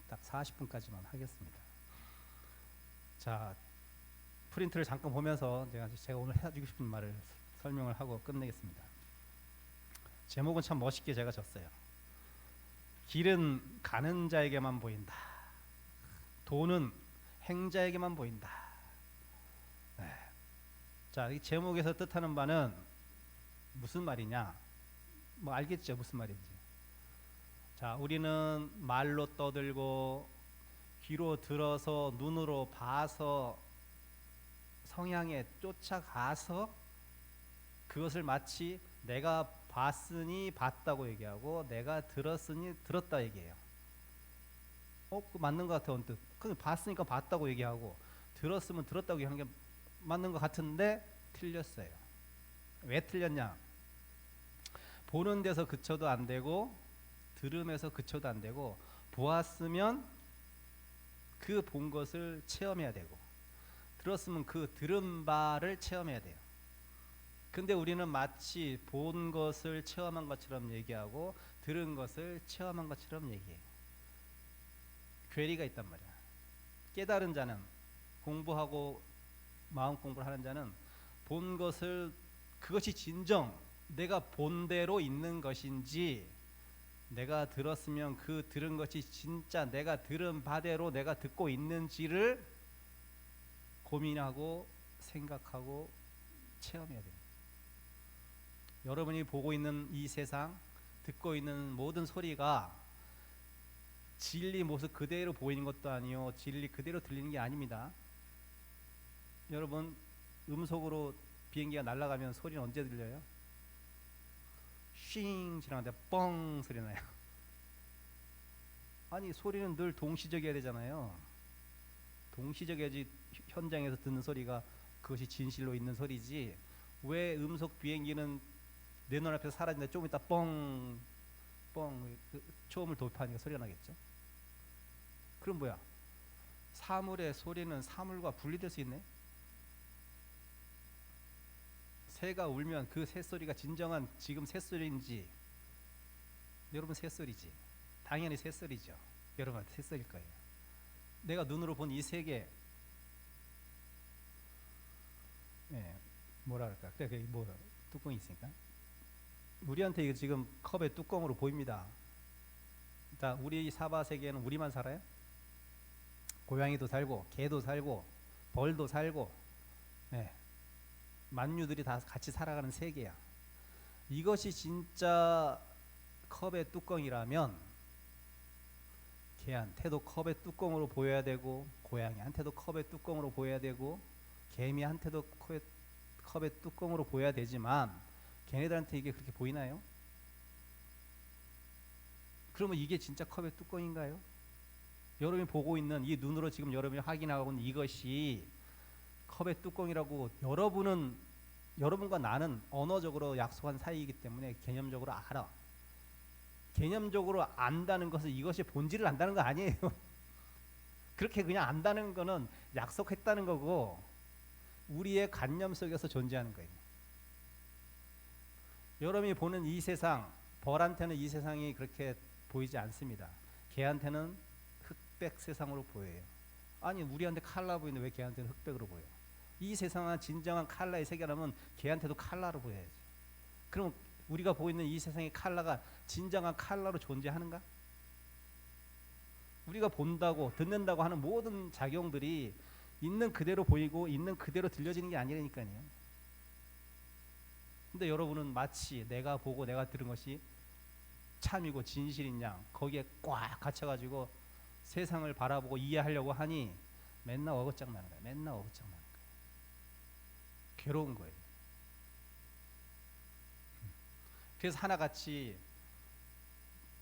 딱 40분까지만 하겠습니다. 자, 프린트를 잠깐 보면서 제가 오늘 해주고 싶은 말을 설명을 하고 끝내겠습니다. 제목은 참 멋있게 제가 졌어요. 길은 가는 자에게만 보인다. 돈은 행자에게만 보인다. 네. 자, 이 제목에서 뜻하는 바는 무슨 말이냐? 뭐 알겠죠, 무슨 말인지. 자, 우리는 말로 떠들고 귀로 들어서 눈으로 봐서 성향에 쫓아가서 그것을 마치 내가 봤으니 봤다고 얘기하고 내가 들었으니 들었다 얘기해요. 그거 맞는 것 같아 언뜻. 봤으니까 봤다고 얘기하고 들었으면 들었다고 얘기하는 게 맞는 것 같은데 틀렸어요. 왜 틀렸냐? 보는 데서 그쳐도 안 되고 들음에서 그쳐도 안 되고, 보았으면 그 본 것을 체험해야 되고 들었으면 그 들은 바를 체험해야 돼요. 근데 우리는 마치 본 것을 체험한 것처럼 얘기하고 들은 것을 체험한 것처럼 얘기해요. 괴리가 있단 말이야. 깨달은 자는, 공부하고 마음 공부를 하는 자는 본 것을, 그것이 진정 내가 본 대로 있는 것인지, 내가 들었으면 그 들은 것이 진짜 내가 들은 바대로 내가 듣고 있는지를 고민하고 생각하고 체험해야 됩니다. 여러분이 보고 있는 이 세상, 듣고 있는 모든 소리가 진리 모습 그대로 보이는 것도 아니요, 진리 그대로 들리는 게 아닙니다. 여러분, 음속으로 비행기가 날아가면 소리는 언제 들려요? 쉥 지나가는데 뻥 소리 나요. 아니, 소리는 늘 동시적이어야 되잖아요. 동시적이어야지 현장에서 듣는 소리가 그것이 진실로 있는 소리지. 왜 음속 비행기는 내 눈앞에서 사라진다 좀 이따 뻥 그 초음을 도입하니까 소리가 나겠죠. 그럼 뭐야? 사물의 소리는 사물과 분리될 수 있네. 새가 울면 그 새소리가 진정한 지금 새소리인지, 여러분 새소리지. 당연히 새소리죠. 여러분한테 새소리일 거예요. 내가 눈으로 본 이 세계, 뭐라 그럴까? 그게 뭐 뚜껑이 있으니까. 우리한테 이거 지금 컵의 뚜껑으로 보입니다. 자, 우리 사바 세계에는 우리만 살아요? 고양이도 살고, 개도 살고, 벌도 살고, 만유들이 다 같이 살아가는 세계야. 이것이 진짜 컵의 뚜껑이라면 개한테도 컵의 뚜껑으로 보여야 되고, 고양이한테도 컵의 뚜껑으로 보여야 되고, 개미한테도 컵의 뚜껑으로 보여야 되지만 걔네들한테 이게 그렇게 보이나요? 그러면 이게 진짜 컵의 뚜껑인가요? 여러분이 보고 있는 이 눈으로 지금 여러분이 확인하고 있는 이것이 컵의 뚜껑이라고, 여러분과 나는 언어적으로 약속한 사이이기 때문에 개념적으로 알아. 개념적으로 안다는 것은 이것이 본질을 안다는 거 아니에요. 그렇게 그냥 안다는 거는 약속했다는 거고 우리의 관념 속에서 존재하는 거예요. 여러분이 보는 이 세상, 벌한테는 이 세상이 그렇게 보이지 않습니다. 개한테는 흑백 세상으로 보여요. 아니, 우리한테 칼라 보이는데 왜 걔한테는 흑백으로 보여? 이 세상은 진정한 칼라의 세계라면 걔한테도 칼라로 보여야지. 그럼 우리가 보고 있는 이 세상의 칼라가 진정한 칼라로 존재하는가? 우리가 본다고 듣는다고 하는 모든 작용들이 있는 그대로 보이고 있는 그대로 들려지는 게 아니라니까요. 근데 여러분은 마치 내가 보고 내가 들은 것이 참이고 진실인 양 거기에 꽉 갇혀가지고 세상을 바라보고 이해하려고 하니 맨날 어긋장나는 거예요. 맨날 어긋장나는 거예요. 괴로운 거예요. 그래서 하나같이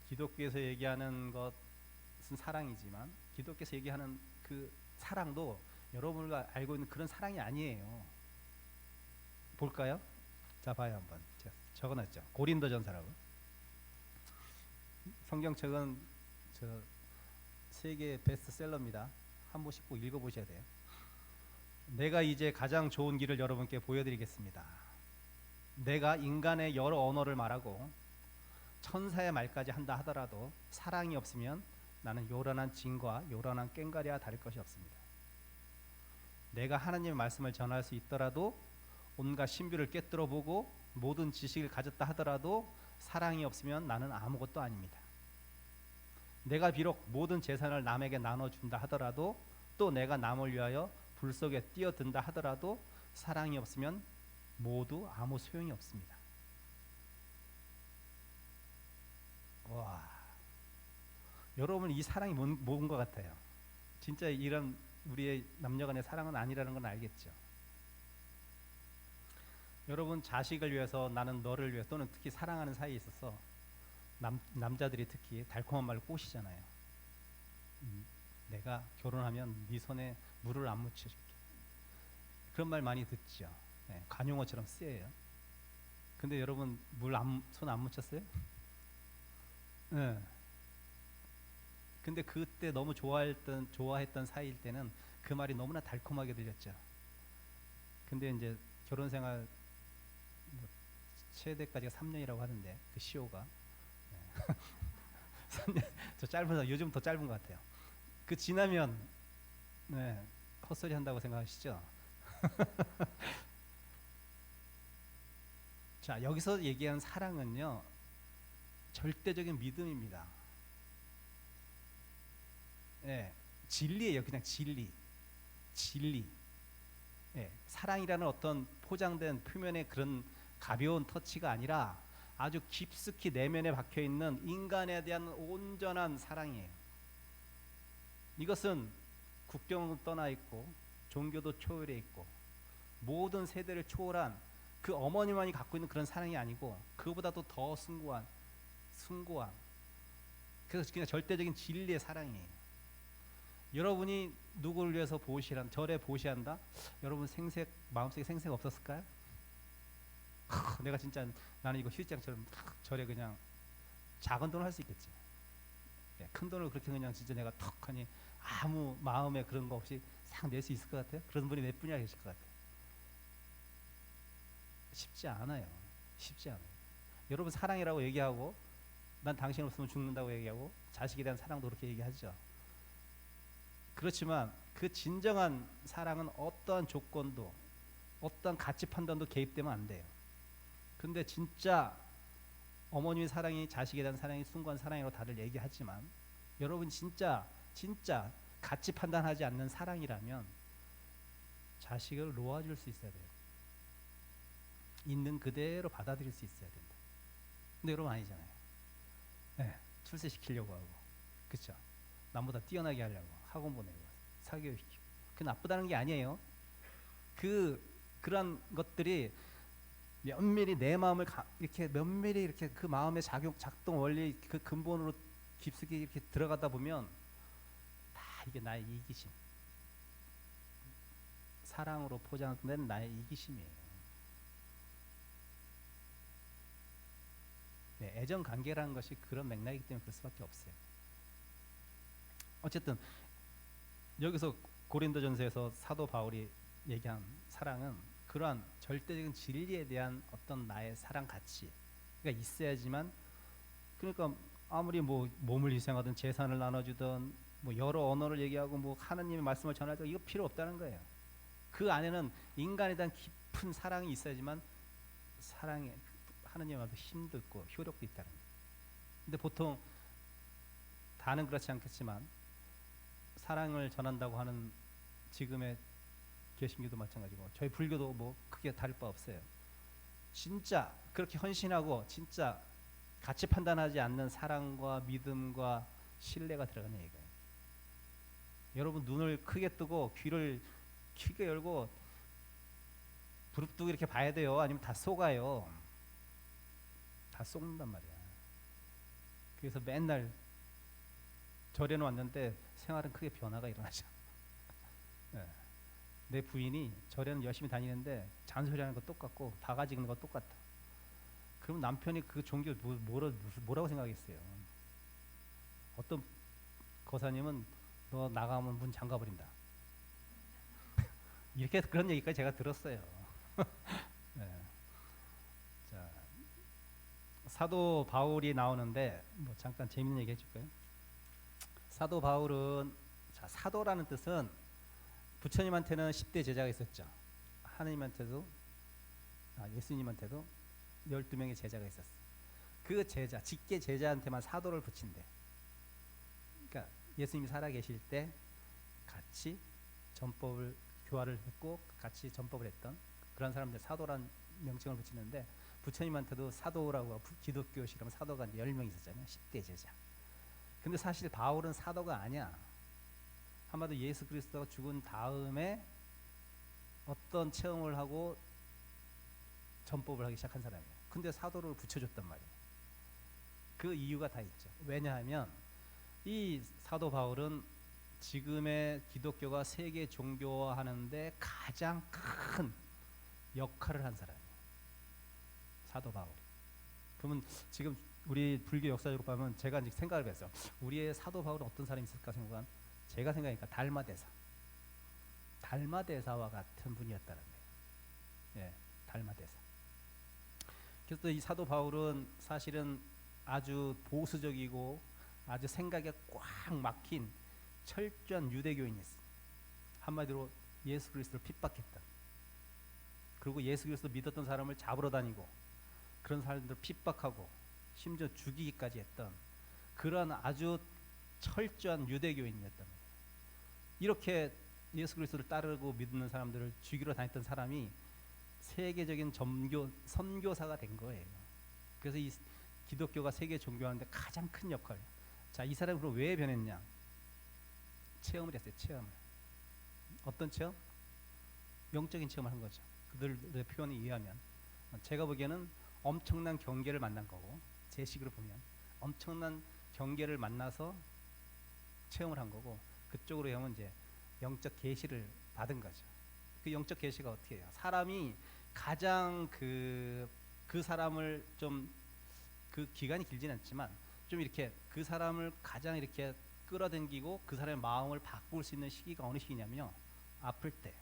기독교에서 얘기하는 것은 사랑이지만 기독교에서 얘기하는 그 사랑도 여러분과 알고 있는 그런 사랑이 아니에요. 볼까요? 자, 봐요 한번. 적어놨죠. 고린도전서라고. 성경책은 저 세계 베스트셀러입니다. 한 번씩 꼭 읽어보셔야 돼요. 내가 이제 가장 좋은 길을 여러분께 보여드리겠습니다. 내가 인간의 여러 언어를 말하고 천사의 말까지 한다 하더라도 사랑이 없으면 나는 요란한 진과 요란한 꽹과리와 다를 것이 없습니다. 내가 하나님의 말씀을 전할 수 있더라도 온갖 신비를 꿰뚫어 보고 모든 지식을 가졌다 하더라도 사랑이 없으면 나는 아무것도 아닙니다. 내가 비록 모든 재산을 남에게 나눠준다 하더라도 또 내가 남을 위하여 불 속에 뛰어든다 하더라도 사랑이 없으면 모두 아무 소용이 없습니다. 와, 여러분 이 사랑이 뭔 것 같아요? 진짜 이런 우리의 남녀간의 사랑은 아니라는 건 알겠죠? 여러분 자식을 위해서 나는 너를 위해 또는 특히 사랑하는 사이에 있어서 남자들이 특히 달콤한 말을 꼬시잖아요. 내가 결혼하면 네 손에 물을 안 묻혀줄게. 그런 말 많이 듣죠. 네, 관용어처럼 쓰여요. 근데 여러분 손 안 묻혔어요? 네. 근데 그때 너무 좋아했던 사이일 때는 그 말이 너무나 달콤하게 들렸죠. 근데 이제 결혼 생활 최대까지가 3년이라고 하는데 그 시효가 3년 저 짧아서 요즘 더 짧은 것 같아요. 그 지나면 네, 헛소리 한다고 생각하시죠? 자, 여기서 얘기하는 사랑은요 절대적인 믿음입니다. 예, 진리예요. 그냥 진리. 예, 사랑이라는 어떤 포장된 표면의 그런 가벼운 터치가 아니라 아주 깊숙이 내면에 박혀 있는 인간에 대한 온전한 사랑이에요. 이것은 국경을 떠나 있고 종교도 초월해 있고 모든 세대를 초월한 그 어머니만이 갖고 있는 그런 사랑이 아니고 그보다도 더 숭고한 그래서 그냥 절대적인 진리의 사랑이에요. 여러분이 누구를 위해서 절에 보시한다? 여러분 마음속에 생색 없었을까요? 내가 진짜 나는 이거 휴지장처럼 절에 그냥 작은 돈을 할 수 있겠지. 네, 큰 돈을 그렇게 그냥 진짜 내가 턱하니 아무 마음에 그런 거 없이 싹 낼 수 있을 것 같아요? 그런 분이 몇 분이나 계실 것 같아요? 쉽지 않아요. 여러분 사랑이라고 얘기하고 난 당신 없으면 죽는다고 얘기하고 자식에 대한 사랑도 그렇게 얘기하죠. 그렇지만 그 진정한 사랑은 어떠한 조건도 어떠한 가치 판단도 개입되면 안 돼요. 근데 진짜 어머님의 사랑이 자식에 대한 사랑이 숭고한 사랑이라고 다들 얘기하지만 여러분 진짜 가치 판단하지 않는 사랑이라면 자식을 놓아줄 수 있어야 돼요. 있는 그대로 받아들일 수 있어야 된다. 근데 여러분 아니잖아요. 네, 출세시키려고 하고 그렇죠? 남보다 뛰어나게 하려고 학원 보내고 사교육시키고 그 나쁘다는 게 아니에요. 그런 것들이 면밀히 내 마음을 면밀히 이렇게 그 마음의 작동 원리 그 근본으로 깊숙이 이렇게 들어가다 보면 다 이게 나의 이기심, 사랑으로 포장된 나의 이기심이에요. 네, 애정 관계라는 것이 그런 맥락이기 때문에 그럴 수밖에 없어요. 어쨌든 여기서 고린도전서에서 사도 바울이 얘기한 사랑은 그러한 절대적인 진리에 대한 어떤 나의 사랑 가치가 있어야지만, 그러니까 아무리 뭐 몸을 희생하든 재산을 나눠주든 뭐 여러 언어를 얘기하고 뭐 하나님의 말씀을 전하든 이거 필요 없다는 거예요. 그 안에는 인간에 대한 깊은 사랑이 있어야지만 사랑에 하느님 앞에 힘도 있고 효력도 있다는 거예요. 근데 보통 다는 그렇지 않겠지만 사랑을 전한다고 하는 지금의 개신교도 마찬가지고 저희 불교도 뭐 크게 다를 바 없어요. 진짜 그렇게 헌신하고 진짜 가치 판단하지 않는 사랑과 믿음과 신뢰가 들어가는 얘기예요. 여러분 눈을 크게 뜨고 귀를 크게 열고 부릅뜨고 이렇게 봐야 돼요. 아니면 다 속아요. 다 속는단 말이야. 그래서 맨날 절에는 왔는데 생활은 크게 변화가 일어나죠. 네. 내 부인이 절에는 열심히 다니는데 잔소리하는 거 똑같고 바가지 긁는 거 똑같다. 그럼 남편이 그 종교 뭐라고 생각했어요? 어떤 거사님은 너 나가면 문 잠가버린다. 이렇게 그런 얘기까지 제가 들었어요. 네. 자, 사도 바울이 나오는데 뭐 잠깐 재밌는 얘기 해줄까요? 사도 바울은 자, 사도라는 뜻은 부처님한테는 10대 제자가 있었죠. 하느님한테도 예수님한테도 12명의 제자가 있었어요. 그 제자, 직계 제자한테만 사도를 붙인대. 그러니까 예수님이 살아계실 때 같이 전법을 교화를 했고 같이 전법을 했던 그런 사람들 사도란 명칭을 붙이는데 부처님한테도 사도라고 기독교식이라면 사도가 10명 있었잖아요. 10대 제자. 근데 사실 바울은 사도가 아니야. 한마디로 예수 그리스도가 죽은 다음에 어떤 체험을 하고 전법을 하기 시작한 사람이에요. 근데 사도를 붙여줬단 말이에요. 그 이유가 다 있죠. 왜냐하면 이 사도 바울은 지금의 기독교가 세계 종교화하는데 가장 큰 역할을 한 사람이에요. 사도 바울이. 그러면 지금 우리 불교 역사적으로 보면 제가 이제 생각을 했어요. 우리의 사도 바울은 어떤 사람이 있을까 생각한 제가 생각하니까 달마대사와 같은 분이었다는 거예요. 예, 달마대사. 그래서 이 사도 바울은 사실은 아주 보수적이고 아주 생각에 꽉 막힌 철저한 유대교인이었어요. 한마디로 예수 그리스도를 핍박했다. 그리고 예수 그리스도 믿었던 사람을 잡으러 다니고 그런 사람들을 핍박하고 심지어 죽이기까지 했던 그런 아주 철저한 유대교인이었단 말이에요. 이렇게 예수 그리스도를 따르고 믿는 사람들을 죽이러 다녔던 사람이 세계적인 선교사가 된 거예요. 그래서 이 기독교가 세계 종교하는데 가장 큰 역할. 자, 이 사람이 그럼 왜 변했냐? 체험을 했어요. 체험을. 어떤 체험? 영적인 체험을 한 거죠. 그들의 표현에 의하면 제가 보기에는 엄청난 경계를 만난 거고 제 식으로 보면 엄청난 경계를 만나서 체험을 한 거고 그쪽으로 하면 이제 영적 계시를 받은 거죠. 그 영적 계시가 어떻게 해요? 사람이 가장 그 사람을 좀 그 기간이 길지는 않지만 좀 이렇게 그 사람을 가장 이렇게 끌어당기고 그 사람의 마음을 바꿀 수 있는 시기가 어느 시기냐면요. 아플 때.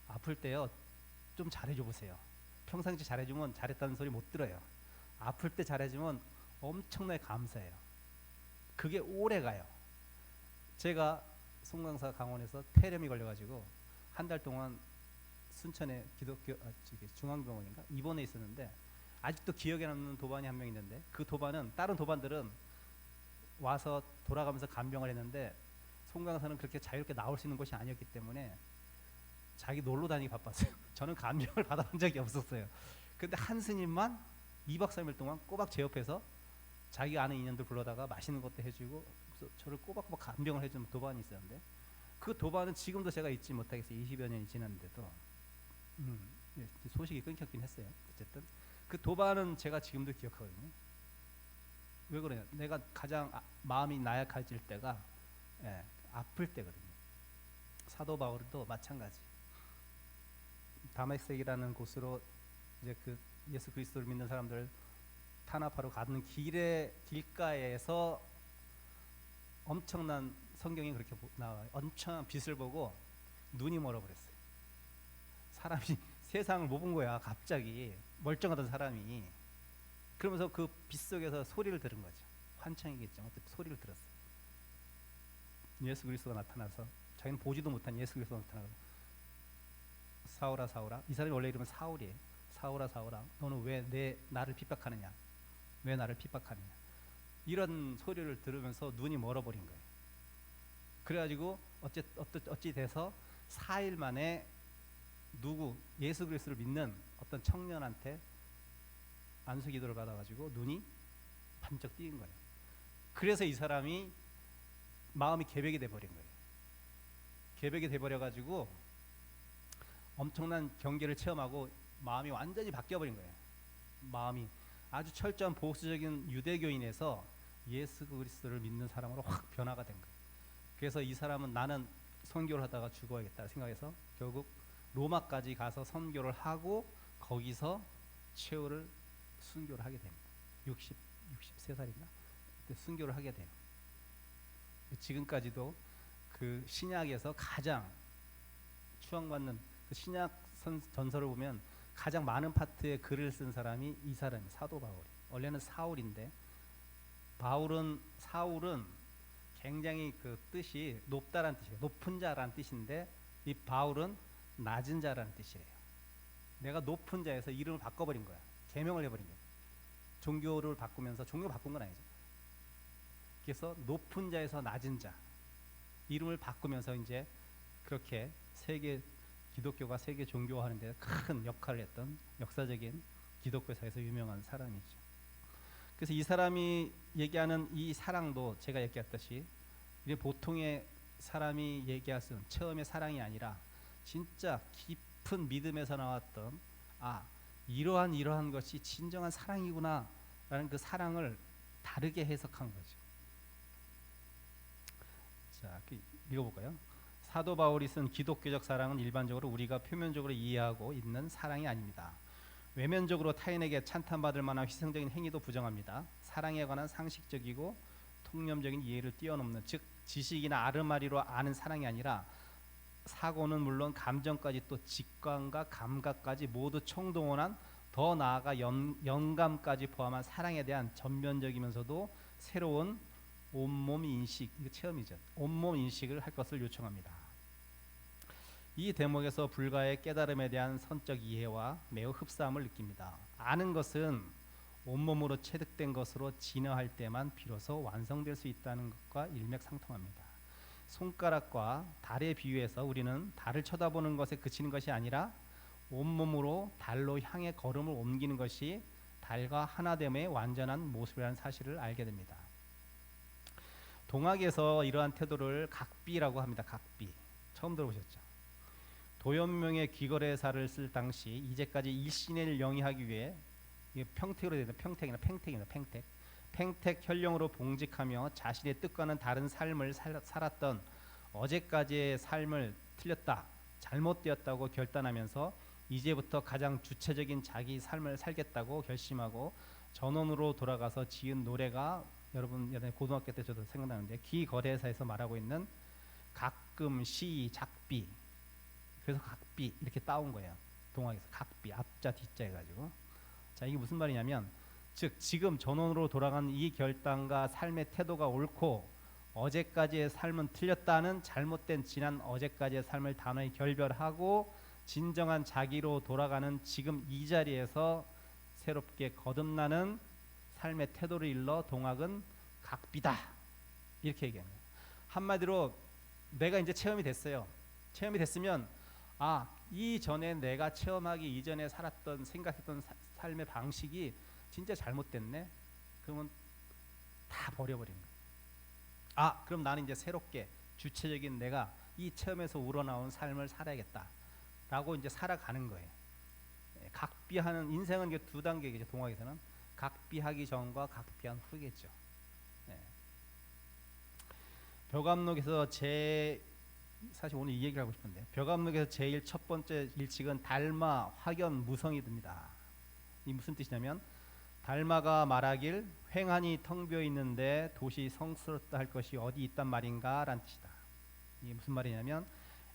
아플 때요. 좀 잘해줘 보세요. 평상시 잘해주면 잘했다는 소리 못 들어요. 아플 때 잘해주면 엄청나게 감사해요. 그게 오래 가요. 제가 송강사 강원에서 폐렴이 걸려가지고 한 달 동안 순천의 기독교 중앙병원인가 입원해 있었는데 아직도 기억에 남는 도반이 한 명 있는데 그 도반은 다른 도반들은 와서 돌아가면서 간병을 했는데 송강사는 그렇게 자유롭게 나올 수 있는 곳이 아니었기 때문에 자기 놀러 다니기 바빴어요. 저는 간병을 받아본 적이 없었어요. 근데 한 스님만 2박 3일 동안 꼬박 제 옆에서 자기 아는 인연들 불러다가 맛있는 것도 해주고 저를 꼬박꼬박 간병을 해주는 도반이 있었는데 그 도반은 지금도 제가 잊지 못하겠어요. 20여 년이 지났는데도 소식이 끊겼긴 했어요. 어쨌든 그 도반은 제가 지금도 기억하거든요. 왜 그래요? 내가 가장 마음이 나약해질 때가 아플 때거든요. 사도 바울도 마찬가지. 다메섹이라는 곳으로 이제 그 예수 그리스도를 믿는 사람들 탄압하러 가는 길가에서 엄청난 성경이 그렇게 나와요. 엄청난 빛을 보고 눈이 멀어버렸어요. 사람이 세상을 못 본 거야. 갑자기 멀쩡하던 사람이. 그러면서 그 빛 속에서 소리를 들은 거죠. 환청이겠죠. 어떤 소리를 들었어요. 예수 그리스도가 나타나서 자기는 보지도 못한 예수 그리스도 나타나고 사울아 사울아, 이 사람이 원래 이름은 사울이에요. 사울아 사울아, 너는 왜 나를 핍박하느냐, 왜 나를 핍박하느냐, 이런 소리를 들으면서 눈이 멀어버린 거예요. 그래가지고 어찌 돼서 4일 만에 예수 그리스도를 믿는 어떤 청년한테 안수기도를 받아가지고 눈이 반짝 띄인 거예요. 그래서 이 사람이 마음이 개벽이 돼버린 거예요. 개벽이 돼버려가지고 엄청난 경계를 체험하고 마음이 완전히 바뀌어버린 거예요. 마음이 아주 철저한 보수적인 유대교인에서 예수 그리스도를 믿는 사람으로 확 변화가 된 거예요. 그래서 이 사람은 나는 선교를 하다가 죽어야겠다 생각해서 결국 로마까지 가서 선교를 하고 거기서 최후를 순교를 하게 됩니다. 63살인가? 그때 순교를 하게 돼요. 지금까지도 그 신약에서 가장 추앙받는 그 신약 전설을 보면 가장 많은 파트의 글을 쓴 사람이 이 사람이 사도 바울이. 원래는 사울인데 사울은 굉장히 그 뜻이 높다란 뜻이에요. 높은 자란 뜻인데 이 바울은 낮은 자라는 뜻이에요. 내가 높은 자에서 이름을 바꿔버린 거야. 개명을 해버린 거야. 종교를 바꾸면서, 종교 바꾼 건 아니죠. 그래서 높은 자에서 낮은 자 이름을 바꾸면서 이제 그렇게 기독교가 세계 종교화하는 데 큰 역할을 했던 역사적인 기독교사에서 유명한 사람이죠. 그래서 이 사람이 얘기하는 이 사랑도 제가 얘기했듯이 이게 보통의 사람이 얘기할 수 있는 처음의 사랑이 아니라 진짜 깊은 믿음에서 나왔던 이러한 것이 진정한 사랑이구나 라는 그 사랑을 다르게 해석한 거죠. 자, 읽어볼까요? 사도 바울이 쓴 기독교적 사랑은 일반적으로 우리가 표면적으로 이해하고 있는 사랑이 아닙니다. 외면적으로 타인에게 찬탄받을 만한 희생적인 행위도 부정합니다. 사랑에 관한 상식적이고 통념적인 이해를 뛰어넘는, 즉 지식이나 아르마리로 아는 사랑이 아니라 사고는 물론 감정까지 또 직관과 감각까지 모두 총동원한, 더 나아가 영감까지 포함한 사랑에 대한 전면적이면서도 새로운 온몸 인식, 이거 체험이죠. 온몸 인식을 할 것을 요청합니다. 이 대목에서 불가의 깨달음에 대한 선적 이해와 매우 흡사함을 느낍니다. 아는 것은 온몸으로 체득된 것으로 진화할 때만 비로소 완성될 수 있다는 것과 일맥상통합니다. 손가락과 달에 비유해서 우리는 달을 쳐다보는 것에 그치는 것이 아니라 온몸으로 달로 향해 걸음을 옮기는 것이 달과 하나됨의 완전한 모습이라는 사실을 알게 됩니다. 동학에서 이러한 태도를 각비라고 합니다. 각비. 처음 들어보셨죠? 도연명의 귀거래사를 쓸 당시 이제까지 일신을 영위하기 위해, 이게 평택으로 되는 팽택입니다. 팽택 혈령으로 봉직하며 자신의 뜻과는 다른 삶을 살았던 어제까지의 삶을 틀렸다, 잘못되었다고 결단하면서 이제부터 가장 주체적인 자기 삶을 살겠다고 결심하고 전원으로 돌아가서 지은 노래가, 여러분 예전에 고등학교 때 저도 생각나는데, 귀거래사에서 말하고 있는 가끔 시 작비, 그래서 각비 이렇게 따온 거예요. 동학에서 각비, 앞자 뒷자 해가지고. 자, 이게 무슨 말이냐면, 즉 지금 전원으로 돌아간 이 결단과 삶의 태도가 옳고 어제까지의 삶은 틀렸다는 잘못된 지난 어제까지의 삶을 단호히 결별하고 진정한 자기로 돌아가는 지금 이 자리에서 새롭게 거듭나는 삶의 태도를 일러 동학은 각비다, 이렇게 얘기합니다. 한마디로 내가 이제 체험이 됐어요. 체험이 됐으면 이전에 내가 체험하기 이전에 살았던, 생각했던 삶의 방식이 진짜 잘못됐네. 그러면 다 버려버린 거예요. 그럼 나는 이제 새롭게 주체적인 내가 이 체험에서 우러나온 삶을 살아야겠다 라고 이제 살아가는 거예요. 각비하는, 인생은 이게 두 단계겠죠. 동학에서는 각비하기 전과 각비한 후겠죠. 벽암록에서 사실 오늘 이 얘기를 하고 싶은데, 벽암록에서 제일 첫 번째 일칙은 달마, 확연, 무성이듭니다. 이 무슨 뜻이냐면, 달마가 말하길 횡하니 텅 비어 있는데 도시 성스럽다 할 것이 어디 있단 말인가 라는 뜻이다. 이게 무슨 말이냐면,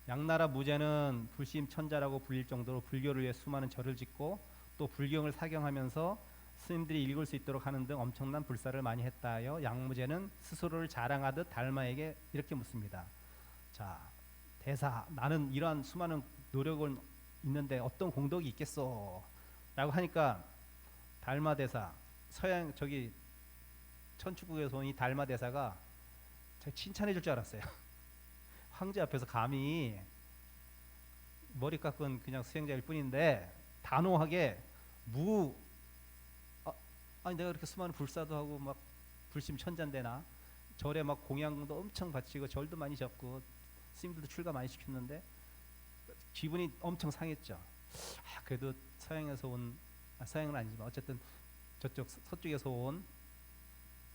양나라 무제는 불심천자라고 불릴 정도로 불교를 위해 수많은 절을 짓고 또 불경을 사경하면서 스님들이 읽을 수 있도록 하는 등 엄청난 불사를 많이 했다 하여 양무제는 스스로를 자랑하듯 달마에게 이렇게 묻습니다. 자, 대사, 나는 이러한 수많은 노력은 있는데 어떤 공덕이 있겠어? 라고 하니까 달마 대사, 서양 저기 천축국에서 온 이 달마 대사가 칭찬해 줄 줄 알았어요. 황제 앞에서 감히, 머리 깎은 그냥 수행자일 뿐인데 단호하게 아니 내가 그렇게 수많은 불사도 하고 막 불심천잔데 나 절에 막 공양도 엄청 바치고 절도 많이 잡고 스님들도 출가 많이 시켰는데 기분이 엄청 상했죠. 그래도 서양에서 온, 서양은 아니지만 어쨌든 저쪽 서쪽에서 온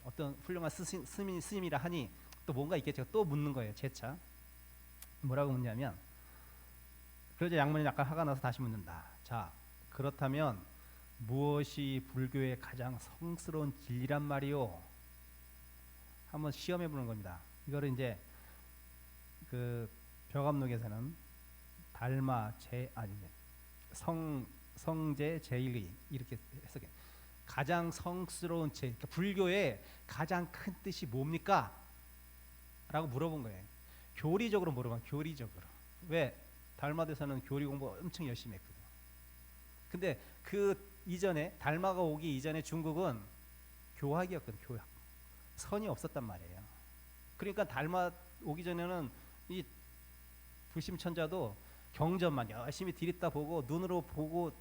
어떤 훌륭한 스님이라 하니 또 뭔가 있겠죠. 또 묻는 거예요. 재차 뭐라고 묻냐면, 그러자 양문이 약간 화가 나서 다시 묻는다. 자, 그렇다면 무엇이 불교의 가장 성스러운 진리란 말이오? 한번 시험해 보는 겁니다. 이거를 이제 그 벼감록에서는 달마 성제 제일의 이렇게 해석해. 가장 성스러운 그러니까 불교의 가장 큰 뜻이 뭡니까? 라고 물어본 거예요. 교리적으로 물어봐. 교리적으로. 왜? 달마대사는 교리 공부 엄청 열심히 했거든. 근데 그 이전에, 달마가 오기 이전에 중국은 교학이었거든. 교학. 선이 없었단 말이에요. 그러니까 달마 오기 전에는 이 불심천자도 경전만 열심히 들이다 보고 눈으로 보고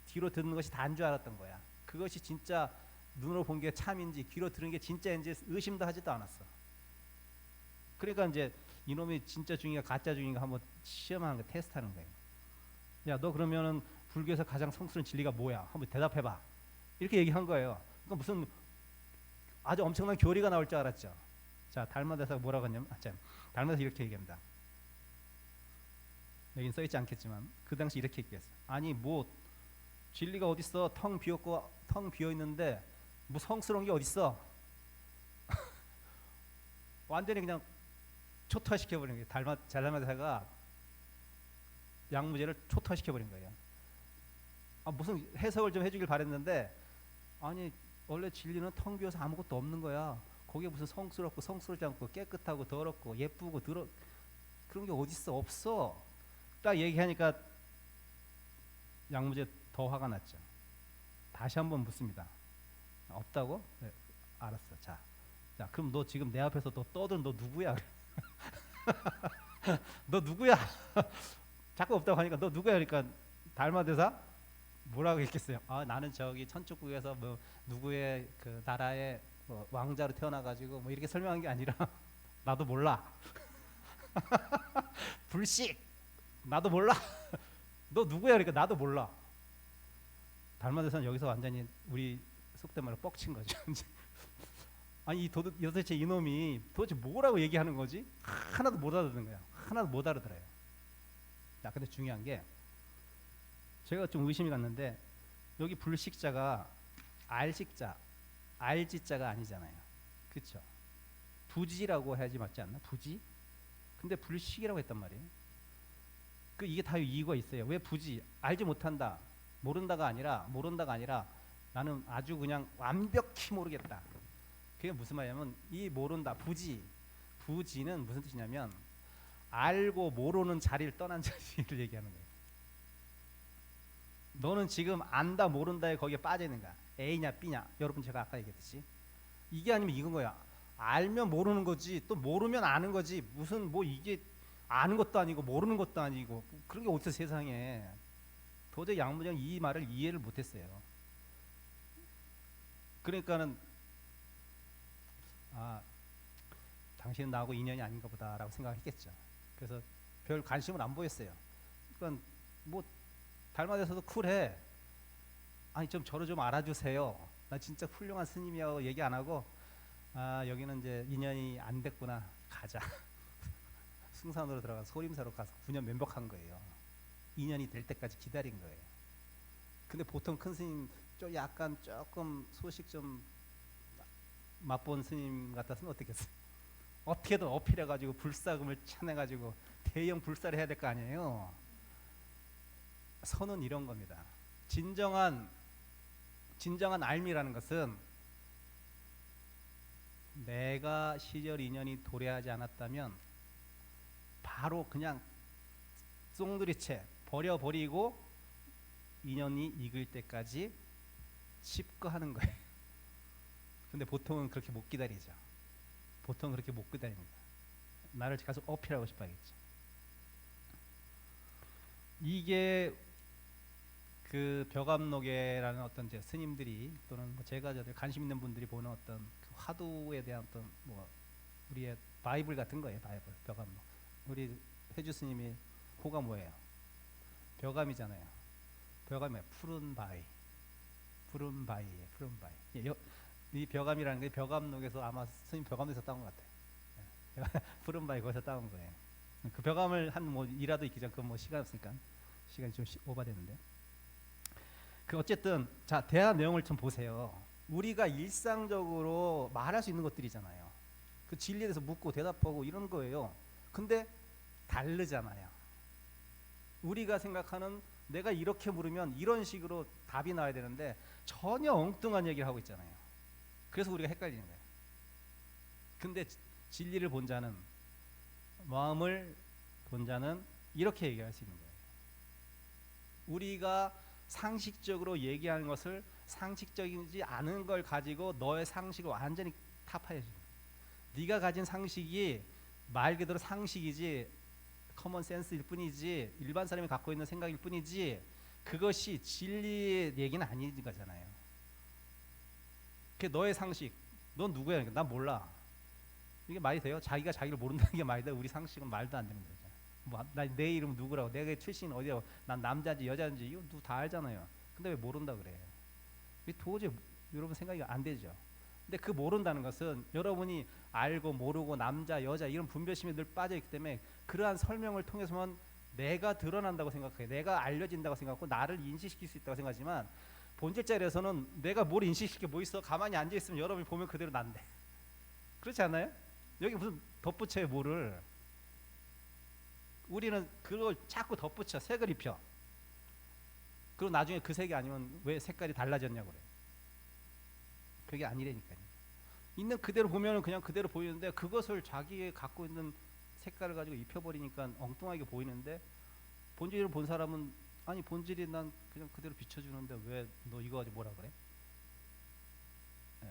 뒤로 듣는 것이 다인 줄 알았던 거야. 그것이 진짜 눈으로 본 게 참인지 귀로 들은 게 진짜인지 의심도 하지도 않았어. 그러니까 이제 이놈이 진짜 중인가 가짜 중인가 한번 시험하는 거, 테스트하는 거예요. 야, 너 그러면은 불교에서 가장 성스러운 진리가 뭐야? 한번 대답해봐. 이렇게 얘기한 거예요. 그러니까 무슨 아주 엄청난 교리가 나올 줄 알았죠. 자, 달마대사가 뭐라고 했냐면, 달마대사 이렇게 얘기합니다. 여긴 써있지 않겠지만 그 당시 이렇게 얘기했어요. 아니 뭐 진리가 어딨어? 텅 비었고 텅 비어 있는데 뭐 성스러운 게 어딨어? 완전히 그냥 초토화시켜버린 거예요. 달마대사가 양무제를 초토화시켜버린 거예요. 무슨 해석을 좀 해주길 바랬는데, 아니 원래 진리는 텅 비어서 아무것도 없는 거야. 거기에 무슨 성스럽고 성스럽지 않고 깨끗하고 더럽고 예쁘고 그런 게 어딨어? 없어. 딱 얘기하니까 양무제 더 화가 났죠. 다시 한번 묻습니다. 없다고? 네, 알았어. 자, 그럼 너 지금 내 앞에서 너 떠든 너 누구야? 너 누구야? 자꾸 없다고 하니까 너 누구야? 그러니까 달마대사 뭐라고 했겠어요? 나는 저기 천축국에서 뭐 누구의 그 나라의 뭐 왕자로 태어나가지고 뭐 이렇게 설명한 게 아니라 나도 몰라. 불식. 나도 몰라. 너 누구야? 그러니까 나도 몰라. 달마대사는 여기서 완전히 우리 속된 말로 뻑친 거죠. 아니 도대체 이놈이 도대체 뭐라고 얘기하는 거지? 하나도 못 알아듣는 거야. 하나도 못 알아들어요. 자, 근데 중요한 게 제가 좀 의심이 갔는데 여기 불식자가 알식자, 알지자가 아니잖아요. 그렇죠? 부지라고 해야지 맞지 않나? 부지? 근데 불식이라고 했단 말이에요. 이게 다 이유가 있어요. 왜 부지? 알지 못한다, 모른다가 아니라 나는 아주 그냥 완벽히 모르겠다. 그게 무슨 말이냐면 이 모른다, 부지는 무슨 뜻이냐면 알고 모르는 자리를 떠난 자리를 얘기하는 거예요. 너는 지금 안다 모른다에 거기에 빠져 있는 거야. A냐 B냐. 여러분 제가 아까 얘기했듯이 이게 아니면 이건 거야. 알면 모르는 거지, 또 모르면 아는 거지. 무슨 뭐 이게 아는 것도 아니고 모르는 것도 아니고 그런 게 어디서 세상에. 도저히 양무장 이 말을 이해를 못했어요. 그러니까는 당신은 나하고 인연이 아닌가 보다라고 생각했겠죠. 그래서 별 관심을 안 보였어요. 그러니까 뭐 달마대사도 쿨해. 아니 좀 저를 좀 알아주세요. 나 진짜 훌륭한 스님이라고 얘기 안 하고 여기는 이제 인연이 안 됐구나. 가자. 승산으로 들어가서 소림사로 가서 9년 면벽한 거예요. 인연이 될 때까지 기다린 거예요. 근데 보통 큰 스님 좀 약간 조금 소식 좀 맛본 스님 같았으면 어떻겠어요? 어떻게든 어필해가지고 불사금을 차내가지고 대형 불사를 해야 될 거 아니에요. 선은 이런 겁니다. 진정한 알미라는 것은 내가 시절 인연이 도래하지 않았다면 바로 그냥 송두리째 버려버리고 인연이 익을 때까지 칩거하는 거예요. 근데 보통은 그렇게 못 기다리죠. 보통 그렇게 못 기다립니다. 나를 계속 어필하고 싶어야겠죠. 이게 그 벼감록에라는 어떤 제 스님들이 또는 뭐 제가 관심 있는 분들이 보는 어떤 그 화두에 대한 어떤 뭐 우리의 바이블 같은 거예요. 바이블 벼감록. 우리 해주 스님이 호가 뭐예요? 벼감이잖아요. 벼감이 푸른 바위, 푸른 바위에 푸른 바위. 이 벼감이라는 게 벼감록에서 아마 스님 벼감에서 따온 것 같아요. 푸른 바위 거기서 따온 거예요. 그 벼감을 한 뭐 일화도 있겠죠. 그 뭐 시간 없으니까 시간이 좀 오버됐는데. 그 어쨌든 자 대화 내용을 좀 보세요. 우리가 일상적으로 말할 수 있는 것들이잖아요. 그 진리에 대해서 묻고 대답하고 이런 거예요. 근데 다르잖아요. 우리가 생각하는 내가 이렇게 물으면 이런 식으로 답이 나와야 되는데 전혀 엉뚱한 얘기를 하고 있잖아요. 그래서 우리가 헷갈리는 거예요. 근데 진리를 본 자는, 마음을 본 자는 이렇게 얘기할 수 있는 거예요. 우리가 상식적으로 얘기하는 것을 상식적이지 않은 걸 가지고 너의 상식을 완전히 타파해줘. 네가 가진 상식이 말 그대로 상식이지 커먼 센스일 뿐이지 일반 사람이 갖고 있는 생각일 뿐이지 그것이 진리의 얘기는 아닌 거잖아요. 그게 너의 상식. 넌 누구야? 난 몰라. 이게 말이 돼요? 자기가 자기를 모른다는 게 말이 돼? 우리 상식은 말도 안 되는 거잖아. 내 이름 누구라고? 내가 출신 어디라고? 난 남자인지 여자인지 이거 누구 다 알잖아요. 근데 왜 모른다 그래? 이게 도저히 여러분 생각이 안 되죠. 근데 그 모른다는 것은 여러분이 알고 모르고 남자 여자 이런 분별심에 늘 빠져있기 때문에 그러한 설명을 통해서만 내가 드러난다고 생각해요. 내가 알려진다고 생각하고 나를 인식시킬 수 있다고 생각하지만 본질 자리에서는 내가 뭘 인식시켜 뭐 있어? 가만히 앉아있으면 여러분이 보면 그대로 난데. 그렇지 않아요? 여기 무슨 덧붙여요 뭐를. 우리는 그걸 자꾸 덧붙여 색을 입혀. 그리고 나중에 그 색이 아니면 왜 색깔이 달라졌냐고 그래. 그게 아니라니까요. 있는 그대로 보면은 그냥 그대로 보이는데 그것을 자기의 갖고 있는 색깔을 가지고 입혀버리니까 엉뚱하게 보이는데 본질을 본 사람은 아니 본질이 난 그냥 그대로 비춰주는데 왜 너 이거 가지고 뭐라 그래? 네.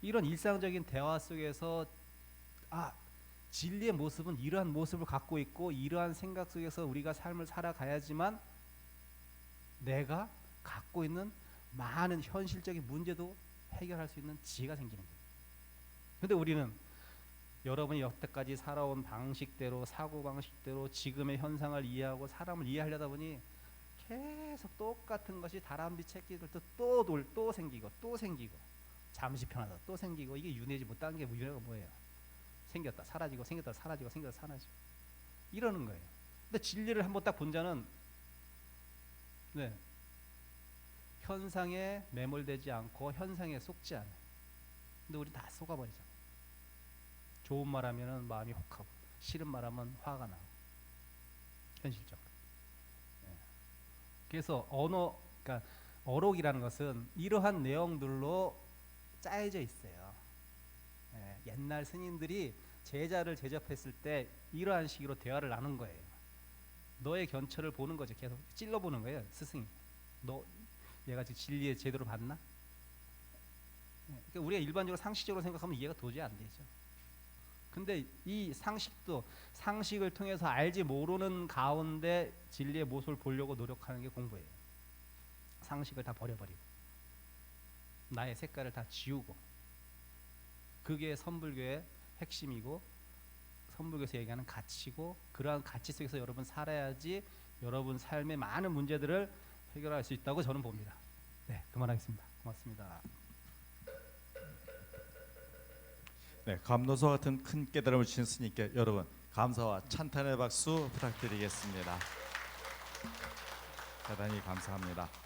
이런 일상적인 대화 속에서 진리의 모습은 이러한 모습을 갖고 있고 이러한 생각 속에서 우리가 삶을 살아가야지만 내가 갖고 있는 많은 현실적인 문제도 해결할 수 있는 지혜가 생기는 거예요. 근데 우리는 여러분이 여태까지 살아온 방식대로 사고방식대로 지금의 현상을 이해하고 사람을 이해하려다 보니 계속 똑같은 것이 다람쥐 새끼들 또 생기고 또 생기고 잠시 편하다 또 생기고 이게 윤회지 못한 게 윤회가 뭐예요? 생겼다 사라지고 생겼다 사라지고 생겼다 사라지고 이러는 거예요. 근데 진리를 한번 딱 본 자는 현상에 매몰되지 않고 현상에 속지 않아요. 근데 우리 다 속아버리잖아요. 좋은 말 하면은 마음이 혹하고 싫은 말 하면 화가 나고 현실적으로. 그래서 그러니까 어록이라는 것은 이러한 내용들로 짜여져 있어요. 옛날 스님들이 제자를 제접했을 때 이러한 식으로 대화를 나눈 거예요. 너의 견처를 보는 거죠. 계속 찔러보는 거예요. 스승이. 너 얘가 지금 진리에 제대로 봤나? 그러니까 우리가 일반적으로 상식적으로 생각하면 이해가 도저히 안 되죠. 근데 이 상식을 통해서 알지 모르는 가운데 진리의 모습을 보려고 노력하는 게 공부예요. 상식을 다 버려버리고 나의 색깔을 다 지우고 그게 선불교의 핵심이고 선불교에서 얘기하는 가치고 그러한 가치 속에서 여러분 살아야지 여러분 삶의 많은 문제들을 해결할 수 있다고 저는 봅니다. 네, 그만하겠습니다. 고맙습니다. 네, 감로소 같은 큰 깨달음을 주신 스님께 여러분 감사와 찬탄의 박수 부탁드리겠습니다. 대단히 감사합니다.